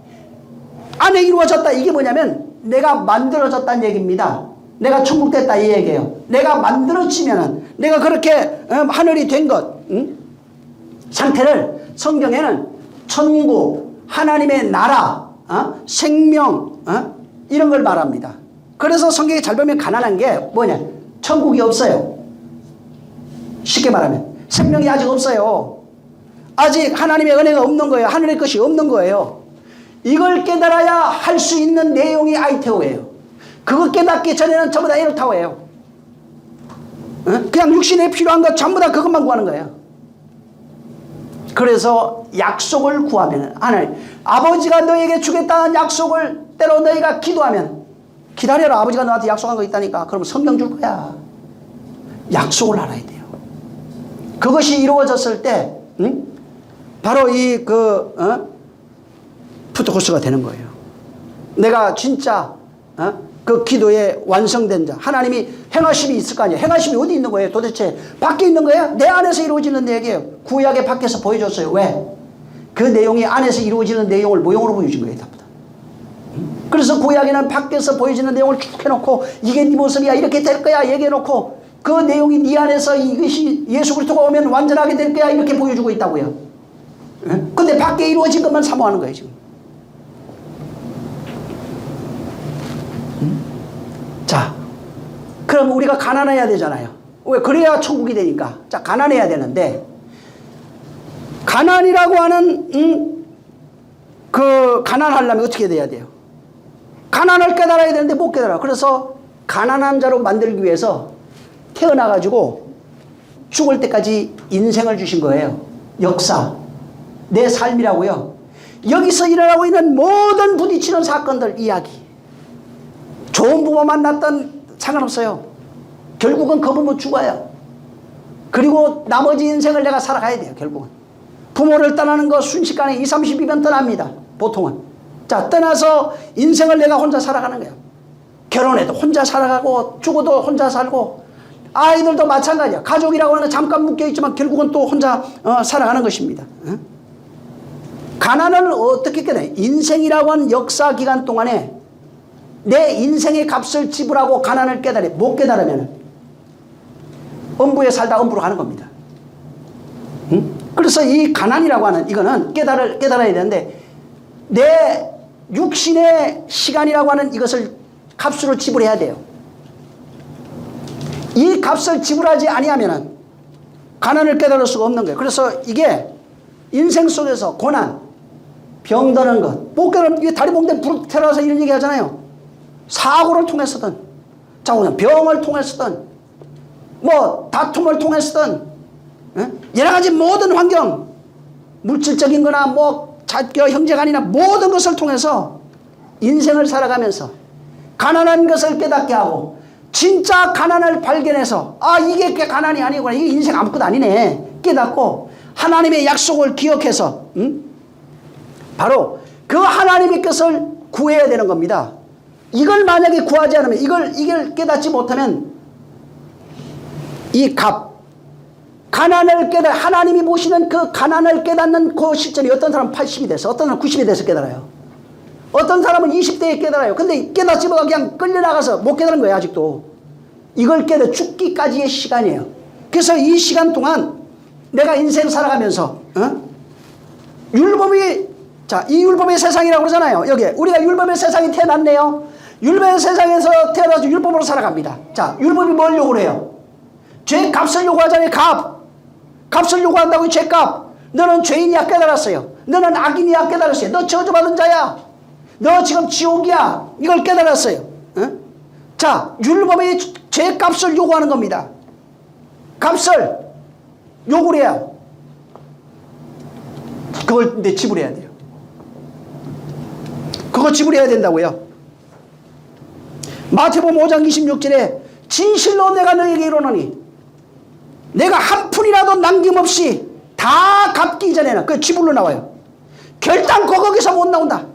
안에 이루어졌다. 이게 뭐냐면 내가 만들어졌다는 얘기입니다. 내가 천국 됐다 이 얘기예요. 내가 만들어지면은 내가 그렇게 하늘이 된 것 상태를 성경에는 천국, 하나님의 나라, 생명, 이런 걸 말합니다. 그래서 성경에 잘 보면 가난한 게 뭐냐? 천국이 없어요. 쉽게 말하면 생명이 아직 없어요. 아직 하나님의 은혜가 없는 거예요. 하늘의 것이 없는 거예요. 이걸 깨달아야 할 수 있는 내용이 아이테오예요. 그거 깨닫기 전에는 전부 다 에르타오예요. 그냥 육신에 필요한 것 전부 다 그것만 구하는 거예요. 그래서 약속을 구하면 하나님 아버지가 너에게 주겠다는 약속을 때로 너희가 기도하면 기다려라. 아버지가 너한테 약속한 거 있다니까. 그러면 성경 줄 거야. 약속을 알아야 돼요. 그것이 이루어졌을 때 바로 푸트코스가 되는 거예요. 내가 진짜 그 기도에 완성된 자, 하나님이 행하심이 있을 거 아니에요. 행하심이 어디 있는 거예요? 도대체 밖에 있는 거야? 내 안에서 이루어지는 얘기예요. 구약의 밖에서 보여줬어요. 왜? 그 내용이 안에서 이루어지는 내용을 모형으로 보여준 거예요. 답다. 그래서 구약에는 밖에서 보여지는 내용을 쭉 해놓고 이게 네 모습이야, 이렇게 될 거야 얘기해놓고 그 내용이 네 안에서 이것이 예수 그리스도가 오면 완전하게 될 거야 이렇게 보여주고 있다고요. 근데 밖에 이루어진 것만 사모하는 거예요 지금. 자, 그럼 우리가 가난해야 되잖아요. 왜? 그래야 천국이 되니까. 자, 가난해야 되는데 가난이라고 하는 그 가난하려면 어떻게 돼야 돼요? 가난을 깨달아야 되는데 못 깨달아. 그래서 가난한 자로 만들기 위해서 태어나가지고 죽을 때까지 인생을 주신 거예요. 역사, 내 삶이라고요. 여기서 일어나고 있는 모든 부딪히는 사건들 이야기. 좋은 부모 만났던 상관없어요. 결국은 그 부모 죽어요. 그리고 나머지 인생을 내가 살아가야 돼요. 결국은 부모를 떠나는 거 순식간에 20, 30이면 떠납니다. 보통은. 자, 떠나서 인생을 내가 혼자 살아가는 거예요. 결혼해도 혼자 살아가고 죽어도 혼자 살고 아이들도 마찬가지야. 가족이라고 하는 건 잠깐 묶여있지만 결국은 또 혼자 살아가는 것입니다. 가난을 어떻게 깨달아요? 인생이라고 하는 역사 기간 동안에 내 인생의 값을 지불하고 가난을 깨달아. 못 깨달으면 엄부에 살다 엄부로 가는 겁니다. 그래서 이 가난이라고 하는 이거는 깨달아야 되는데 내 육신의 시간이라고 하는 이것을 값으로 지불해야 돼요. 이 값을 지불하지 아니하면 가난을 깨달을 수가 없는 거예요. 그래서 이게 인생 속에서 고난, 병드는 것, 못 깨달으면 이게 다리 몽대 부르 태어나서 이런 얘기 하잖아요. 사고를 통해서든, 자, 오늘 병을 통해서든, 뭐, 다툼을 통해서든, 여러 가지 모든 환경, 물질적인 거나 뭐, 형제간이나 모든 것을 통해서 인생을 살아가면서 가난한 것을 깨닫게 하고, 진짜 가난을 발견해서, 아, 이게 가난이 아니구나. 이게 인생 아무것도 아니네. 깨닫고, 하나님의 약속을 기억해서, 바로 그 하나님의 것을 구해야 되는 겁니다. 이걸 만약에 구하지 않으면 이걸 깨닫지 못하면 이 가난을 하나님이 보시는 그 가난을 깨닫는 그 시점이 어떤 사람은 80이 돼서 어떤 사람은 90이 돼서 깨달아요. 어떤 사람은 20대에 깨달아요. 근데 깨닫지 못하고 그냥 끌려나가서 못 깨달은 거예요. 아직도. 이걸 깨닫 죽기까지의 시간이에요. 그래서 이 시간 동안 내가 인생 살아가면서 율법이, 자, 이 율법의 세상이라고 그러잖아요. 여기 우리가 율법의 세상에 태어났네요. 율법의 세상에서 태어나서 율법으로 살아갑니다. 자, 율법이 뭘 요구해요? 죄 값을 요구하잖아요. 값을 요구한다고. 죄값. 너는 죄인이야 깨달았어요. 너는 악인이야 깨달았어요. 너 저주받은 자야. 너 지금 지옥이야. 이걸 깨달았어요. 자, 율법이 죄값을 요구하는 겁니다. 값을 요구를 해요. 그걸 내 지불해야 돼요. 그거 지불해야 된다고요. 마태복음 5장 26절에 진실로 내가 너에게 이르노니 내가 한 푼이라도 남김없이 다 갚기 전에는 그 지불로 나와요. 결단코 거기서 못 나온다.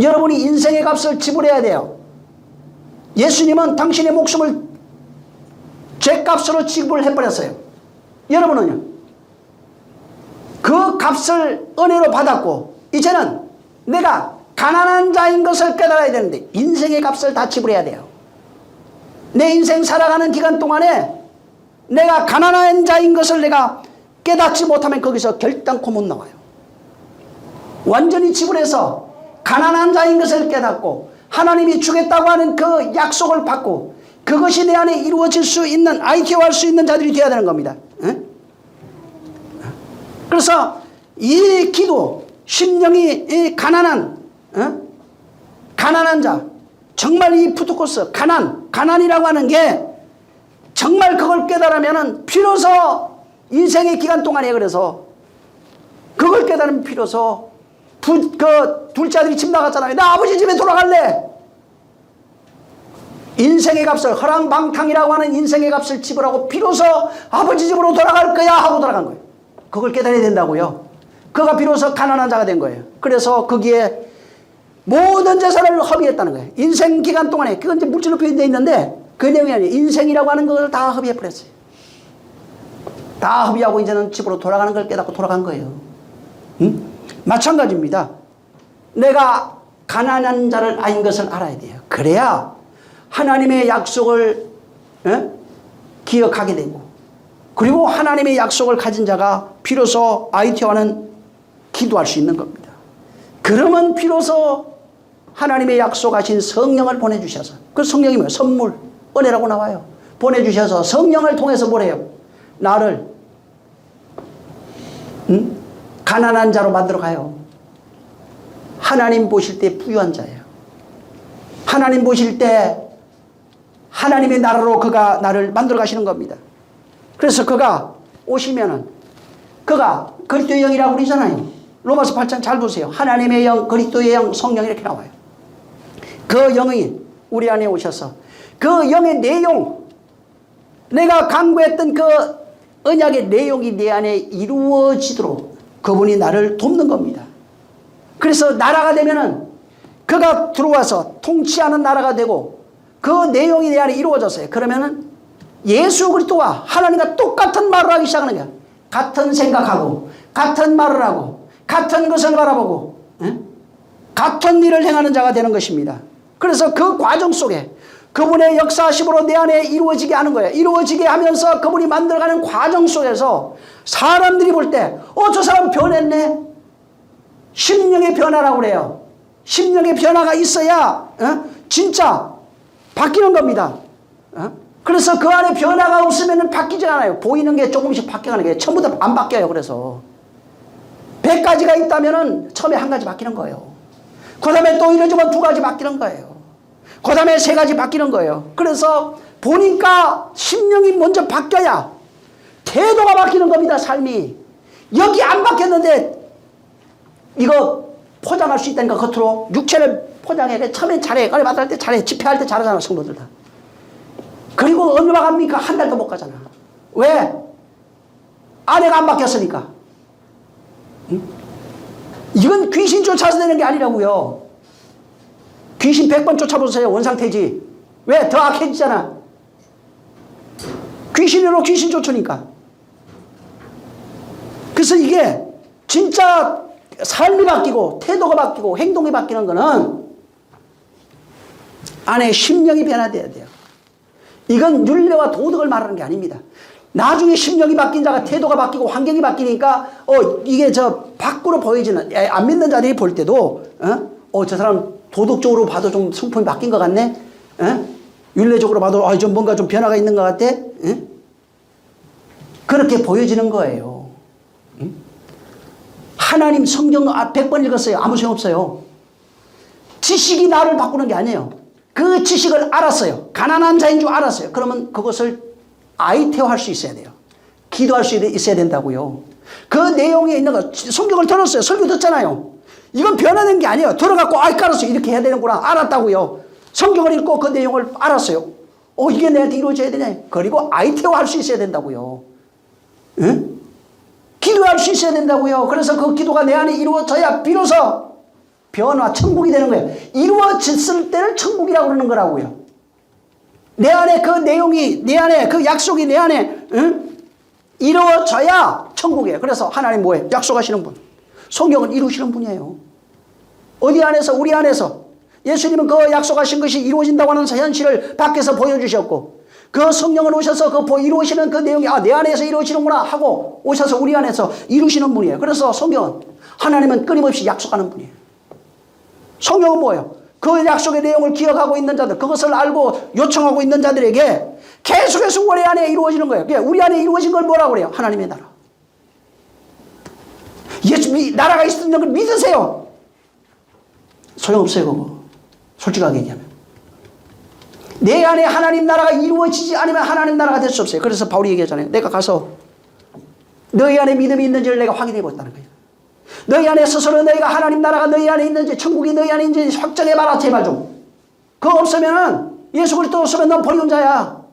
여러분이 인생의 값을 지불해야 돼요. 예수님은 당신의 목숨을 죄값으로 지불해버렸어요. 여러분은요? 그 값을 은혜로 받았고 이제는 내가 가난한 자인 것을 깨달아야 되는데 인생의 값을 다 지불해야 돼요. 내 인생 살아가는 기간 동안에 내가 가난한 자인 것을 내가 깨닫지 못하면 거기서 결단코 못 나와요. 완전히 지불해서 가난한 자인 것을 깨닫고 하나님이 주겠다고 하는 그 약속을 받고 그것이 내 안에 이루어질 수 있는, ITO할 수 있는 자들이 되어야 되는 겁니다. 그래서 이 기도, 심령이 가난한 자, 정말 이 푸트코스, 가난이라고 하는 게 정말 그걸 깨달으면은 비로소 인생의 기간 동안에, 그래서 그걸 깨달으면 비로소 둘째 아들이 집 나갔잖아요. 나 아버지 집에 돌아갈래. 인생의 값을, 허랑방탕이라고 하는 인생의 값을 지불하고 비로소 아버지 집으로 돌아갈 거야 하고 돌아간 거예요. 그걸 깨달아야 된다고요. 그가 비로소 가난한 자가 된 거예요. 그래서 거기에 모든 재산을 허비했다는 거예요. 인생 기간 동안에, 그건 이제 물질로 표현되어 있는데 그 내용이 아니에요. 인생이라고 하는 걸 다 허비해버렸어요. 다 허비하고 이제는 집으로 돌아가는 걸 깨닫고 돌아간 거예요. 마찬가지입니다. 내가 가난한 자를 아닌 것을 알아야 돼요. 그래야 하나님의 약속을 기억하게 되고, 그리고 하나님의 약속을 가진 자가 비로소 IT와는 기도할 수 있는 겁니다. 그러면 비로소 하나님의 약속하신 성령을 보내주셔서, 그 성령이 뭐예요? 선물, 은혜라고 나와요. 보내주셔서 성령을 통해서 뭐래요? 나를 가난한 자로 만들어 가요. 하나님 보실 때 부유한 자예요. 하나님 보실 때 하나님의 나라로 그가 나를 만들어 가시는 겁니다. 그래서 그가 오시면은, 그가 그리스도의 영이라고 그러잖아요. 로마서 8장 잘 보세요. 하나님의 영, 그리스도의 영, 성령 이렇게 나와요. 그 영이 우리 안에 오셔서 그 영의 내용, 내가 강구했던 그 언약의 내용이 내 안에 이루어지도록 그분이 나를 돕는 겁니다. 그래서 나라가 되면은 그가 들어와서 통치하는 나라가 되고 그 내용이 내 안에 이루어졌어요. 그러면은 예수 그리스도와 하나님과 똑같은 말을 하기 시작하는 거야. 같은 생각하고 같은 말을 하고 같은 것을 바라보고 같은 일을 행하는 자가 되는 것입니다. 그래서 그 과정 속에 그분의 역사하심으로 내 안에 이루어지게 하는 거예요. 이루어지게 하면서 그분이 만들어가는 과정 속에서 사람들이 볼 때 저 사람 변했네. 심령의 변화라고 그래요. 심령의 변화가 있어야 진짜 바뀌는 겁니다. 그래서 그 안에 변화가 없으면 바뀌지 않아요. 보이는 게 조금씩 바뀌어가는 게 처음부터 안 바뀌어요. 그래서 100가지가 있다면 처음에 한 가지 바뀌는 거예요. 그 다음에 또 이러지만 2가지 바뀌는 거예요. 그 다음에 3가지 바뀌는 거예요. 그래서 보니까 심령이 먼저 바뀌어야 태도가 바뀌는 겁니다. 삶이. 여기 안 바뀌었는데 이거 포장할 수 있다니까 겉으로 육체를 포장해. 처음엔 잘해. 거리 받을 때 잘해. 집회할 때 잘하잖아. 성도들 다. 그리고 얼마 갑니까? 한 달도 못 가잖아. 왜? 아내가 안 바뀌었으니까. 이건 귀신 쫓아서 되는 게 아니라고요. 귀신 100번 쫓아보세요. 원상태지. 왜? 더 악해지잖아. 귀신으로 귀신 쫓으니까. 그래서 이게 진짜 삶이 바뀌고 태도가 바뀌고 행동이 바뀌는 거는 안에 심령이 변화돼야 돼요. 이건 윤리와 도덕을 말하는 게 아닙니다. 나중에 심령이 바뀐 자가 태도가 바뀌고 환경이 바뀌니까 이게 저 밖으로 보여지는, 안 믿는 자들이 볼 때도 저 사람 도덕적으로 봐도 좀 성품이 바뀐 것 같네. 윤리적으로 봐도 좀 뭔가 좀 변화가 있는 것 같아. 그렇게 보여지는 거예요. 하나님 성경 100번 읽었어요. 아무 소용없어요. 지식이 나를 바꾸는 게 아니에요. 그 지식을 알았어요. 가난한 자인 줄 알았어요. 그러면 그것을 아이테오할 수 있어야 돼요. 기도할 수 있어야 된다고요. 그 내용에 있는 거, 성경을 들었어요. 설교 듣잖아요. 이건 변화된 게 아니에요. 들어갖고 깔았어요. 이렇게 해야 되는구나. 알았다고요. 성경을 읽고 그 내용을 알았어요. 이게 내한테 이루어져야 되네. 그리고 아이테오할 수 있어야 된다고요. 응? 기도할 수 있어야 된다고요. 그래서 그 기도가 내 안에 이루어져야 비로소 변화, 천국이 되는 거예요. 이루어졌을 때를 천국이라고 그러는 거라고요. 내 안에 그 내용이, 내 안에 그 약속이 내 안에 이루어져야 천국이에요. 그래서 하나님 뭐예요? 약속하시는 분. 성경을 이루시는 분이에요. 어디 안에서? 우리 안에서. 예수님은 그 약속하신 것이 이루어진다고 하는 현실을 밖에서 보여주셨고, 그 성령을 오셔서 그 이루시는 그 내용이 내 안에서 이루어지는구나 하고 오셔서 우리 안에서 이루시는 분이에요. 그래서 성경은 하나님은 끊임없이 약속하는 분이에요. 성경은 뭐예요? 그 약속의 내용을 기억하고 있는 자들, 그것을 알고 요청하고 있는 자들에게 계속해서 우리 안에 이루어지는 거예요. 우리 안에 이루어진 걸 뭐라고 그래요? 하나님의 나라. 예수 나라가 있는 걸 믿으세요. 소용없어요, 그거. 솔직하게 얘기하면. 내 안에 하나님 나라가 이루어지지 않으면 하나님 나라가 될 수 없어요. 그래서 바울이 얘기하잖아요. 내가 가서 너희 안에 믿음이 있는지를 내가 확인해 보았다는 거예요. 너희 안에 스스로 너희가 하나님 나라가 너희 안에 있는지, 천국이 너희 안에 있는지 확정해봐라, 제발 좀. 그거 없으면은, 예수 그리스도 없으면 넌 버리운 자야.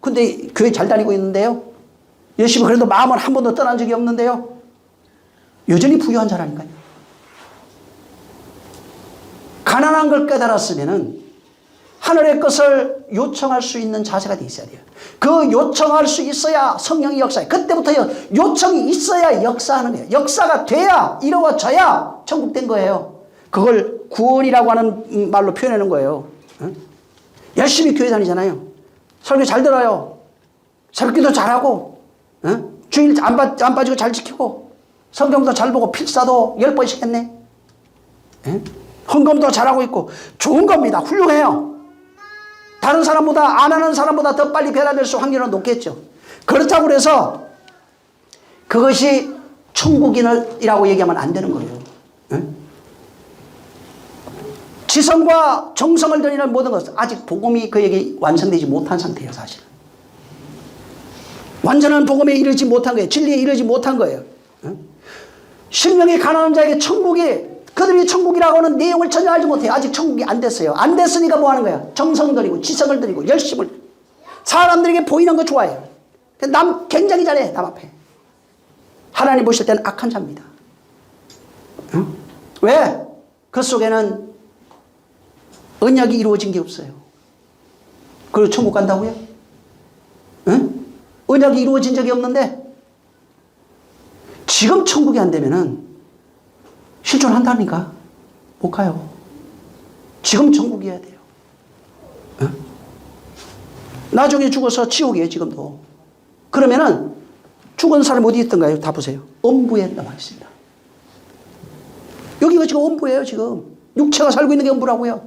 근데 교회 잘 다니고 있는데요. 열심히 그래도 마음은 한 번도 떠난 적이 없는데요. 여전히 부유한 자라니까요. 가난한 걸 깨달았으면은 하늘의 것을 요청할 수 있는 자세가 돼 있어야 돼요. 그 요청할 수 있어야 성령이 역사해. 그때부터 요청이 있어야 역사하는 거예요. 역사가 돼야, 이루어져야 천국 된 거예요. 그걸 구원이라고 하는 말로 표현하는 거예요. 열심히 교회 다니잖아요. 설교 잘 들어요. 새벽기도 잘하고, 주일 안 빠지고 잘 지키고, 성경도 잘 보고 필사도 10번씩 했네. 헌금도 잘하고 있고 좋은 겁니다. 훌륭해요. 다른 사람보다, 안 하는 사람보다 더 빨리 변화될 수 확률은 높겠죠. 그렇다고 해서 그것이 천국인이라고 얘기하면 안 되는 거예요. 지성과 정성을 들이는 모든 것, 아직 복음이 그에게 완성되지 못한 상태예요, 사실은. 완전한 복음에 이르지 못한 거예요. 진리에 이르지 못한 거예요. 심령이 가난한 자에게 천국이, 그들이 천국이라고 하는 내용을 전혀 알지 못해요. 아직 천국이 안 됐어요. 안 됐으니까 뭐 하는 거야? 정성 들이고 지성을 들이고 열심을. 사람들에게 보이는 거 좋아해요. 남 굉장히 잘해, 남 앞에. 하나님 보실 때는 악한 자입니다. 왜? 그 속에는 언약이 이루어진 게 없어요. 그리고 천국 간다고요? 언약이 이루어진 적이 없는데 지금 천국이 안 되면은 실존한다니까 못 가요. 지금 천국이어야 돼요. 나중에 죽어서 지옥이에요, 지금도. 그러면은 죽은 사람이 어디 있던가요? 다 보세요. 엄부에 남아 있습니다. 여기가 지금 엄부예요, 지금. 육체가 살고 있는 게 엄부라고요.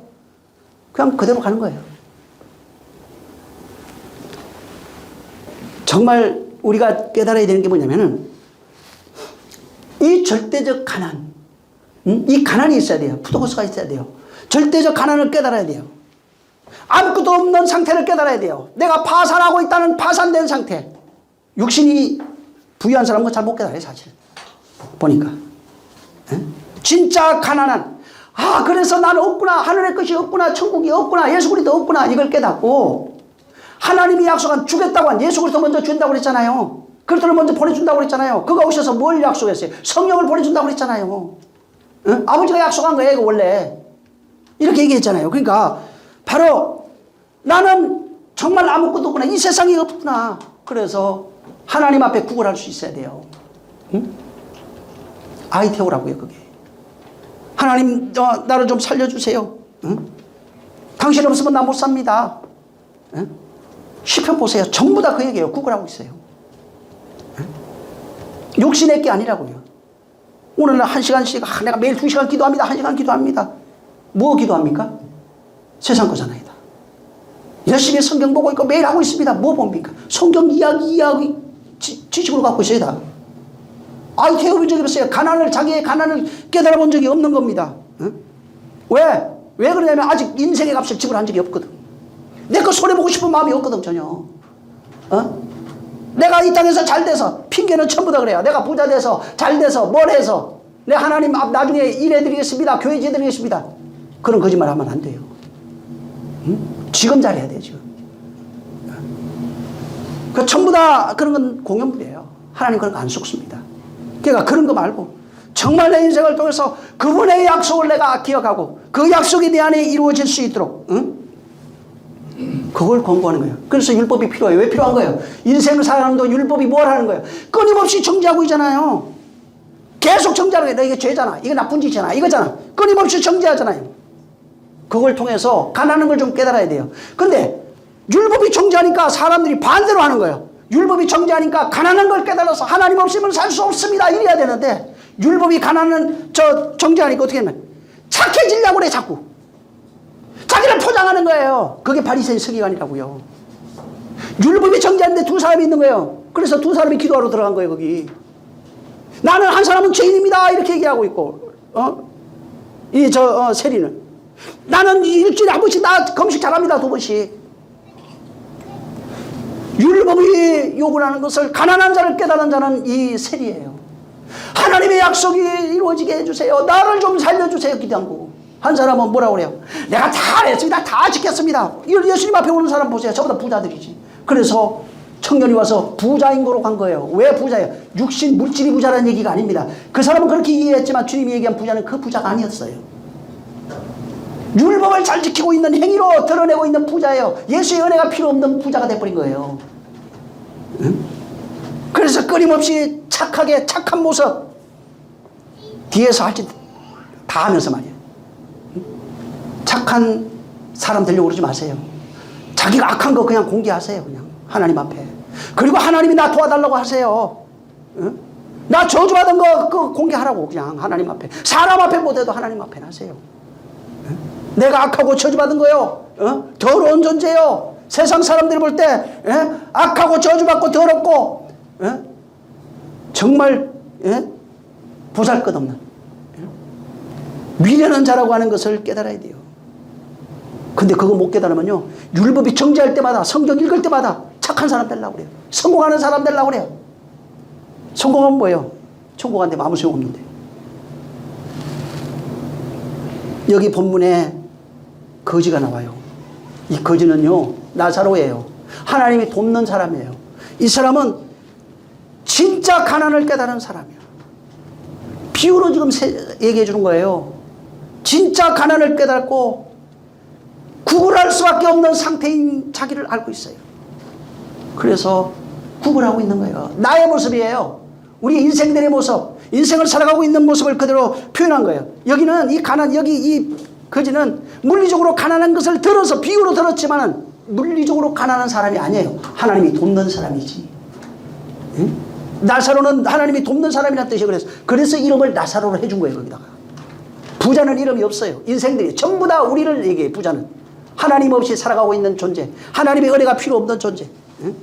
그냥 그대로 가는 거예요. 정말 우리가 깨달아야 되는 게 뭐냐면은 이 절대적 가난, 이 가난이 있어야 돼요. 푸도코스가 있어야 돼요. 절대적 가난을 깨달아야 돼요. 아무것도 없는 상태를 깨달아야 돼요. 내가 파산하고 있다는 파산된 상태. 육신이 부유한 사람은 잘 못 깨달아요, 사실. 보니까. 진짜 가난한, 그래서 나는 없구나. 하늘의 것이 없구나. 천국이 없구나. 예수 그리스도 없구나. 이걸 깨닫고 하나님이 약속한 주겠다고 한 예수 그리스도 먼저 준다고 그랬잖아요. 그리스도를 먼저 보내준다고 그랬잖아요. 그가 오셔서 뭘 약속했어요? 성령을 보내준다고 그랬잖아요. 아버지가 약속한 거예요, 이거 원래. 이렇게 얘기했잖아요. 그러니까 바로 나는 정말 아무것도 없구나. 이 세상이 없구나. 그래서 하나님 앞에 구걸할 수 있어야 돼요. 아이테오라고요, 그게. 하나님, 나를 좀 살려주세요. 당신 없으면 나 못 삽니다. 시편 보세요. 전부 다 그 얘기예요. 구걸하고 있어요. 욕심낼 게 아니라고요. 오늘은 1시간씩, 내가 매일 2시간 기도합니다. 1시간 기도합니다. 뭐 기도합니까? 세상 거잖아요. 다. 열심히 성경 보고 있고 매일 하고 있습니다. 뭐 봅니까? 성경 이야기 지식으로 갖고 있어요, 다. 태워본 적이 없어요. 자기의 가난을 깨달아 본 적이 없는 겁니다. 왜? 왜 그러냐면 아직 인생의 값을 지불한 적이 없거든. 내 거 손해보고 싶은 마음이 없거든, 전혀. 내가 이 땅에서 잘 돼서, 핑계는 전부 다 그래요. 내가 부자 돼서, 잘 돼서, 뭘 해서, 내 하나님 나중에 일해드리겠습니다. 교회 지어드리겠습니다. 그런 거짓말 하면 안 돼요. 지금 잘해야 돼요, 지금. 그 전부 다 그런 건 공연물이에요. 하나님 그런 거 안 속습니다. 그러니까 그런 거 말고, 정말 내 인생을 통해서 그분의 약속을 내가 기억하고, 그 약속이 내 안에 이루어질 수 있도록, 그걸 공부하는 거예요. 그래서 율법이 필요해요. 왜 필요한 거예요? 인생을 살아가는 동안 율법이 뭘 하는 거예요? 끊임없이 정죄하고 있잖아요. 계속 정죄하는 거예요. 너 이게 죄잖아. 이거 나쁜 짓이잖아. 이거잖아. 끊임없이 정죄하잖아요. 그걸 통해서 가난한 걸 좀 깨달아야 돼요. 근데 율법이 정죄하니까 사람들이 반대로 하는 거예요. 율법이 정죄하니까 가난한 걸 깨달아서 하나님 없으면 살 수 없습니다. 이래야 되는데 율법이 가난한 정죄하니까 어떻게 하면 착해지려고 그래 자꾸. 자기를 포장하는 거예요. 그게 바리새인 서기관이라고요. 율법이 정죄하는데 두 사람이 있는 거예요. 그래서 두 사람이 기도하러 들어간 거예요 거기. 나는 한 사람은 죄인입니다 이렇게 얘기하고 있고 세리는 나는 일주일에 한 번씩 나 금식 잘합니다 2번씩. 율법이 요구하는 것을 가난한 자를 깨달은 자는 이 세리예요. 하나님의 약속이 이루어지게 해주세요. 나를 좀 살려주세요. 기도한 거고. 한 사람은 뭐라고 그래요? 내가 다 했습니다. 다 지켰습니다. 예수님 앞에 오는 사람 보세요. 저보다 부자들이지. 그래서 청년이 와서 부자인 거로 간 거예요. 왜 부자예요? 육신 물질이 부자라는 얘기가 아닙니다. 그 사람은 그렇게 이해했지만 주님이 얘기한 부자는 그 부자가 아니었어요. 율법을 잘 지키고 있는 행위로 드러내고 있는 부자예요. 예수의 은혜가 필요 없는 부자가 돼버린 거예요. 응? 그래서 끊임없이 착하게 착한 모습 뒤에서 할 짓 다 하면서 말이에요. 착한 사람 되려고 그러지 마세요. 자기가 악한 거 그냥 공개하세요. 그냥 하나님 앞에. 그리고 하나님이 나 도와달라고 하세요. 응? 나 저주받은 거 그거 공개하라고 그냥 하나님 앞에. 사람 앞에 못해도 하나님 앞에 하세요. 응? 내가 악하고 저주받은 거요. 더러운 존재요. 세상 사람들이 볼 때 악하고 저주받고 더럽고 정말 보잘것없는 미련한 자라고 하는 것을 깨달아야 돼요. 근데 그거 못 깨달으면요 율법이 정죄할 때마다 성경 읽을 때마다 착한 사람 되려고 그래요. 성공하는 사람 되려고 그래요. 성공은 뭐예요? 성공하는데 아무 소용없는데. 여기 본문에 거지가 나와요. 이 거지는요 나사로예요. 하나님이 돕는 사람이에요. 이 사람은 진짜 가난을 깨달은 사람이야. 비유로 지금 얘기해 주는 거예요. 진짜 가난을 깨닫고 구걸할 수밖에 없는 상태인 자기를 알고 있어요. 그래서 구걸하고 있는 거예요. 나의 모습이에요. 우리 인생들의 모습, 인생을 살아가고 있는 모습을 그대로 표현한 거예요. 여기는 여기 이 거지는 물리적으로 가난한 것을 들어서 비유로 들었지만은 물리적으로 가난한 사람이 아니에요. 하나님이 돕는 사람이지. 응? 나사로는 하나님이 돕는 사람이라는 뜻이에요. 그래서 이름을 나사로로 해준 거예요. 거기다가 부자는 이름이 없어요. 인생들이 전부 다 우리를 얘기해요. 부자는 하나님 없이 살아가고 있는 존재, 하나님의 은혜가 필요 없는 존재. 응?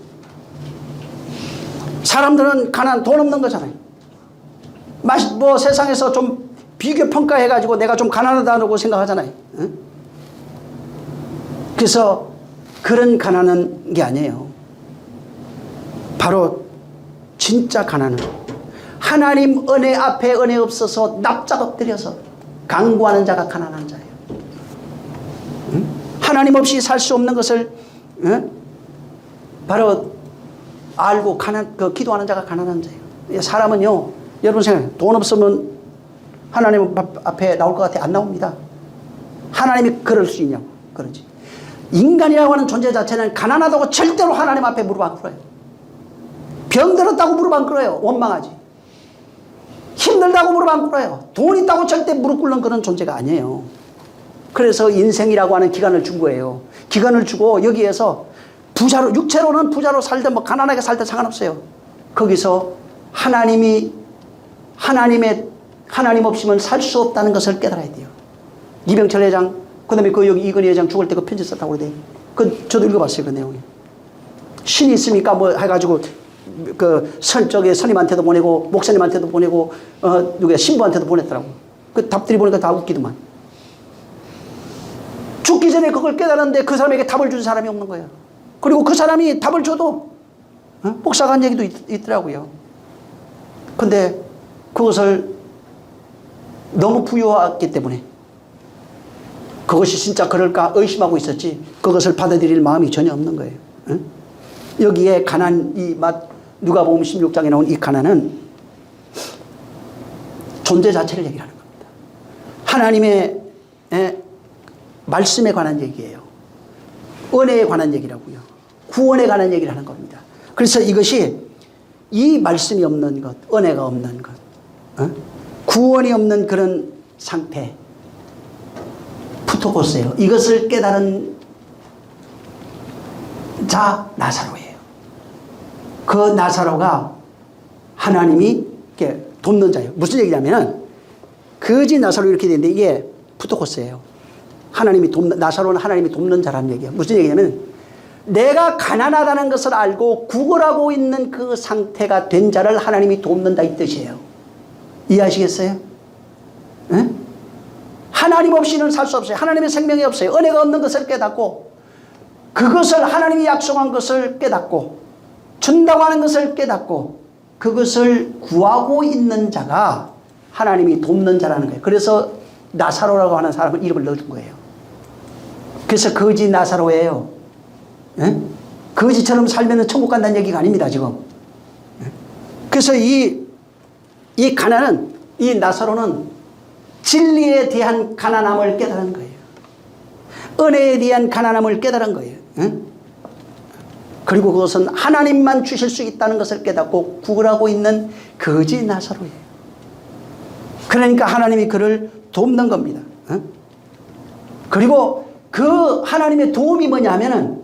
사람들은 돈 없는 거잖아요. 뭐 세상에서 좀 비교 평가해가지고 내가 좀 가난하다고 생각하잖아요. 응? 그래서 그런 가난한 게 아니에요. 바로 진짜 가난은 하나님 은혜 앞에 은혜 없어서 납작 엎드려서 강구하는 자가 가난한 자예요. 응? 하나님 없이 살 수 없는 것을 바로 알고 기도하는 자가 가난한 자예요. 사람은요 여러분 생각해요. 돈 없으면 하나님 앞에 나올 것 같아? 안 나옵니다. 하나님이 그럴 수 있냐고 그러지. 인간이라고 하는 존재 자체는 가난하다고 절대로 하나님 앞에 무릎 안 꿇어요. 병들었다고 무릎 안 꿇어요. 원망하지. 힘들다고 무릎 안 꿇어요. 돈 있다고 절대 무릎 꿇는 그런 존재가 아니에요. 그래서 인생이라고 하는 기간을 준 거예요. 기간을 주고 여기에서 부자로, 육체로는 부자로 살든 뭐 가난하게 살든 상관없어요. 거기서 하나님 없이는 살 수 없다는 것을 깨달아야 돼요. 이병철 회장, 그 다음에 여기 이건희 회장 죽을 때 그 편지 썼다고 그래요. 저도 읽어봤어요, 그 내용이. 신이 있습니까? 뭐 해가지고, 쪽에 스님한테도 보내고, 목사님한테도 보내고, 신부한테도 보냈더라고. 그 답들이 보니까 다 웃기더만. 죽기 전에 그걸 깨달았는데 그 사람에게 답을 준 사람이 없는 거예요. 그리고 그 사람이 답을 줘도, 복사가 한 얘기도 있더라고요. 근데 그것을 너무 부유했기 때문에 그것이 진짜 그럴까 의심하고 있었지 그것을 받아들일 마음이 전혀 없는 거예요. 응? 여기에 가난, 누가복음 16장에 나온 이 가난은 존재 자체를 얘기하는 겁니다. 하나님의 말씀에 관한 얘기예요. 은혜에 관한 얘기라고요. 구원에 관한 얘기를 하는 겁니다. 그래서 이것이 이 말씀이 없는 것, 은혜가 없는 것, 구원이 없는 그런 상태, 푸토코스예요. 이것을 깨달은 자 나사로예요. 그 나사로가 하나님이 돕는 자예요. 무슨 얘기냐면은 거지 나사로 이렇게 되는데 이게 푸토코스예요. 하나님이 나사로는 하나님이 돕는 자라는 얘기예요. 무슨 얘기냐면 내가 가난하다는 것을 알고 구걸하고 있는 그 상태가 된 자를 하나님이 돕는다 이 뜻이에요. 이해하시겠어요? 네? 하나님 없이는 살 수 없어요. 하나님의 생명이 없어요. 은혜가 없는 것을 깨닫고 그것을 하나님이 약속한 것을 깨닫고 준다고 하는 것을 깨닫고 그것을 구하고 있는 자가 하나님이 돕는 자라는 거예요. 그래서 나사로라고 하는 사람은 이름을 넣어준 거예요. 그래서 거지 나사로예요. 예? 거지처럼 살면 천국 간다는 얘기가 아닙니다 지금. 예? 그래서 이 가난은 이 나사로는 진리에 대한 가난함을 깨달은 거예요. 은혜에 대한 가난함을 깨달은 거예요. 예? 그리고 그것은 하나님만 주실 수 있다는 것을 깨닫고 구걸하고 있는 거지 나사로예요. 그러니까 하나님이 그를 돕는 겁니다. 예? 그리고 그 하나님의 도움이 뭐냐 하면은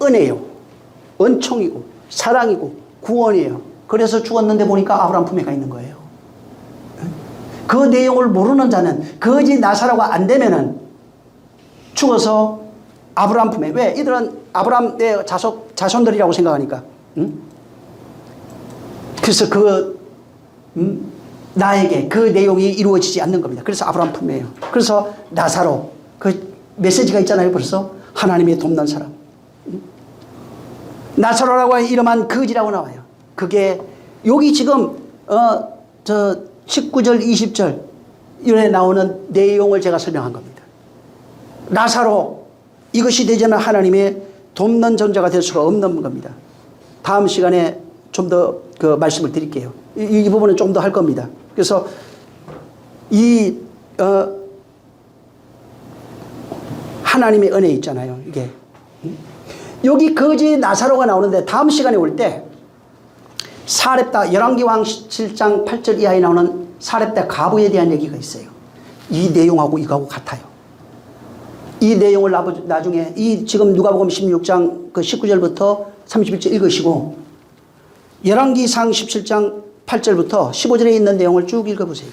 은혜요, 은총이고 사랑이고 구원이에요. 그래서 죽었는데 보니까 아브라함 품에 가 있는 거예요. 그 내용을 모르는 자는 거지 나사로가 안 되면은 죽어서 아브라함 품에, 왜? 이들은 아브라함의 자손들이라고 생각하니까. 응? 그래서 나에게 그 내용이 이루어지지 않는 겁니다. 그래서 아브라함 품이에요. 그래서 나사로, 그 메시지가 있잖아요. 벌써 하나님이 돕는 사람. 나사로라고 하는 이름한 거지라고 나와요. 그게 여기 지금 19절 20절 이에 나오는 내용을 제가 설명한 겁니다. 나사로, 이것이 되지는 하나님의 돕는 존재가 될 수가 없는 겁니다. 다음 시간에 좀 더 그 말씀을 드릴게요. 이 부분은 좀 더 할 겁니다. 그래서 하나님의 은혜 있잖아요. 이게 여기 거지 나사로가 나오는데 다음 시간에 올 때 사렙다, 열왕기왕 7장 8절 이하에 나오는 사렙다 가부에 대한 얘기가 있어요. 이 내용하고 이거하고 같아요. 이 내용을 나중에 지금 누가복음 16장 그 19절부터 31절 읽으시고 열왕기상 17장 8절부터 15절에 있는 내용을 쭉 읽어보세요.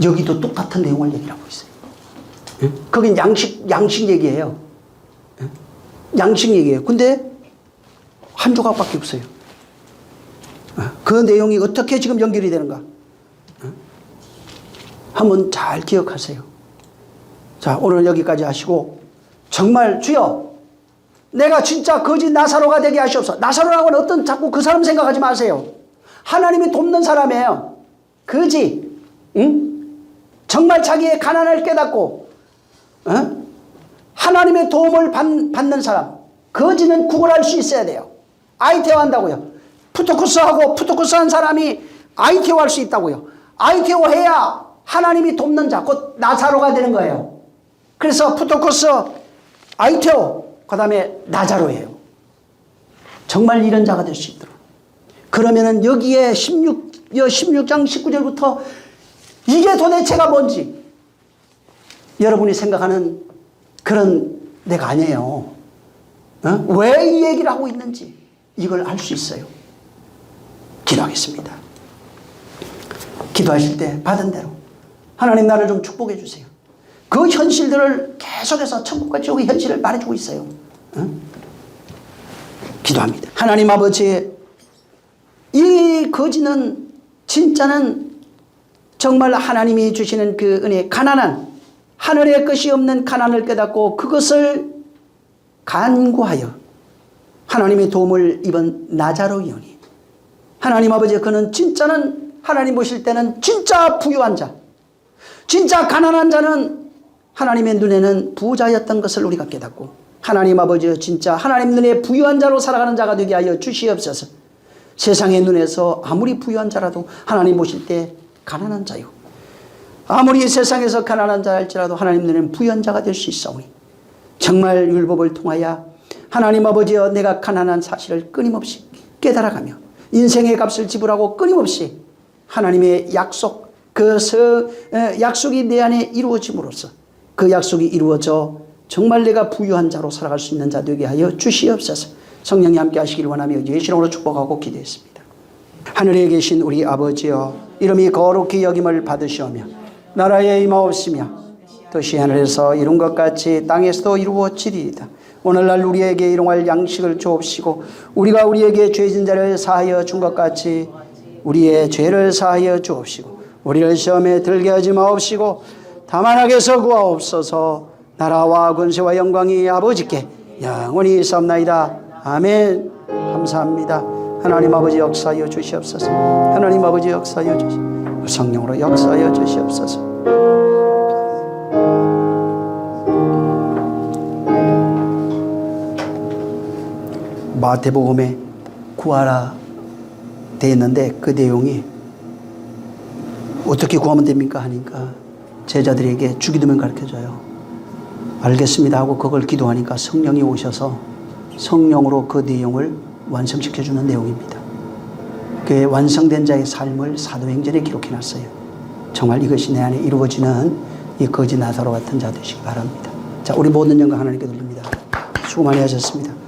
여기도 똑같은 내용을 얘기하고 있어요. 예? 거긴 양식 얘기예요. 예? 양식 얘기예요. 근데 한 조각밖에 없어요. 그 내용이 어떻게 지금 연결이 되는가? 한번 잘 기억하세요. 자, 오늘 여기까지 하시고 정말 주여 내가 진짜 거지 나사로가 되게 하시옵소서. 나사로라고는 어떤 자꾸 그 사람 생각하지 마세요. 하나님이 돕는 사람이에요. 거지. 응? 정말 자기의 가난을 깨닫고 하나님의 도움을 받는 사람. 거지는 구걸할 수 있어야 돼요. 아이테오 한다고요. 푸토코스 한 사람이 아이테오 할 수 있다고요. 아이테오 해야 하나님이 돕는 자, 곧 나사로가 되는 거예요. 그래서 푸토코스, 아이테오, 그 다음에 나자로예요. 정말 이런 자가 될 수 있도록. 그러면은 여기에 16장 19절부터 이게 도대체가 뭔지 여러분이 생각하는 그런 내가 아니에요. 왜 이 얘기를 하고 있는지 이걸 알 수 있어요. 기도하겠습니다. 기도하실 때 받은 대로 하나님 나를 좀 축복해 주세요. 그 현실들을 계속해서 천국과 지옥의 현실을 말해주고 있어요. 기도합니다. 하나님 아버지, 이 거지는 진짜는 정말 하나님이 주시는 그 은혜, 가난한 하늘의 것이 없는 가난을 깨닫고 그것을 간구하여 하나님의 도움을 입은 나자로이오니 하나님 아버지, 그는 진짜는 하나님 보실 때는 진짜 부유한 자, 진짜 가난한 자는 하나님의 눈에는 부자였던 것을 우리가 깨닫고 하나님 아버지, 진짜 하나님 눈에 부유한 자로 살아가는 자가 되게 하여 주시옵소서. 세상의 눈에서 아무리 부유한 자라도 하나님 보실 때 가난한 자요, 아무리 세상에서 가난한 자일지라도 하나님 눈에는 부유한 자가 될 수 있사오니 정말 율법을 통하여 하나님 아버지여 내가 가난한 사실을 끊임없이 깨달아가며 인생의 값을 지불하고 끊임없이 하나님의 약속, 약속이 내 안에 이루어짐으로써 그 약속이 이루어져 정말 내가 부유한 자로 살아갈 수 있는 자 되게 하여 주시옵소서. 성령이 함께 하시기를 원하며 예수 이름으로 축복하고 기도했습니다. 하늘에 계신 우리 아버지여, 이름이 거룩히 여김을 받으시오며 나라에 임하옵시며 뜻이 하늘에서 이룬 것 같이 땅에서도 이루어지리이다. 오늘날 우리에게 일용할 양식을 주옵시고 우리가 우리에게 죄진 자를 사하여 준 것 같이 우리의 죄를 사하여 주옵시고 우리를 시험에 들게 하지 마옵시고 다만 악에서 구하옵소서. 나라와 권세와 영광이 아버지께 영원히 있사옵나이다. 아멘. 감사합니다. 하나님 아버지 역사하여 주시옵소서. 하나님 아버지 역사하여 주시옵소서. 성령으로 역사하여 주시옵소서. 마태복음에 구하라 되어 있는데 그 내용이 어떻게 구하면 됩니까 하니까 제자들에게 주기도문 가르쳐줘요. 알겠습니다 하고 그걸 기도하니까 성령이 오셔서 성령으로 그 내용을 완성시켜주는 내용입니다. 그 완성된 자의 삶을 사도행전에 기록해놨어요. 정말 이것이 내 안에 이루어지는 이 거지 나사로 같은 자 되시기 바랍니다. 자, 우리 모든 영광 하나님께 돌립니다. 수고 많이 하셨습니다.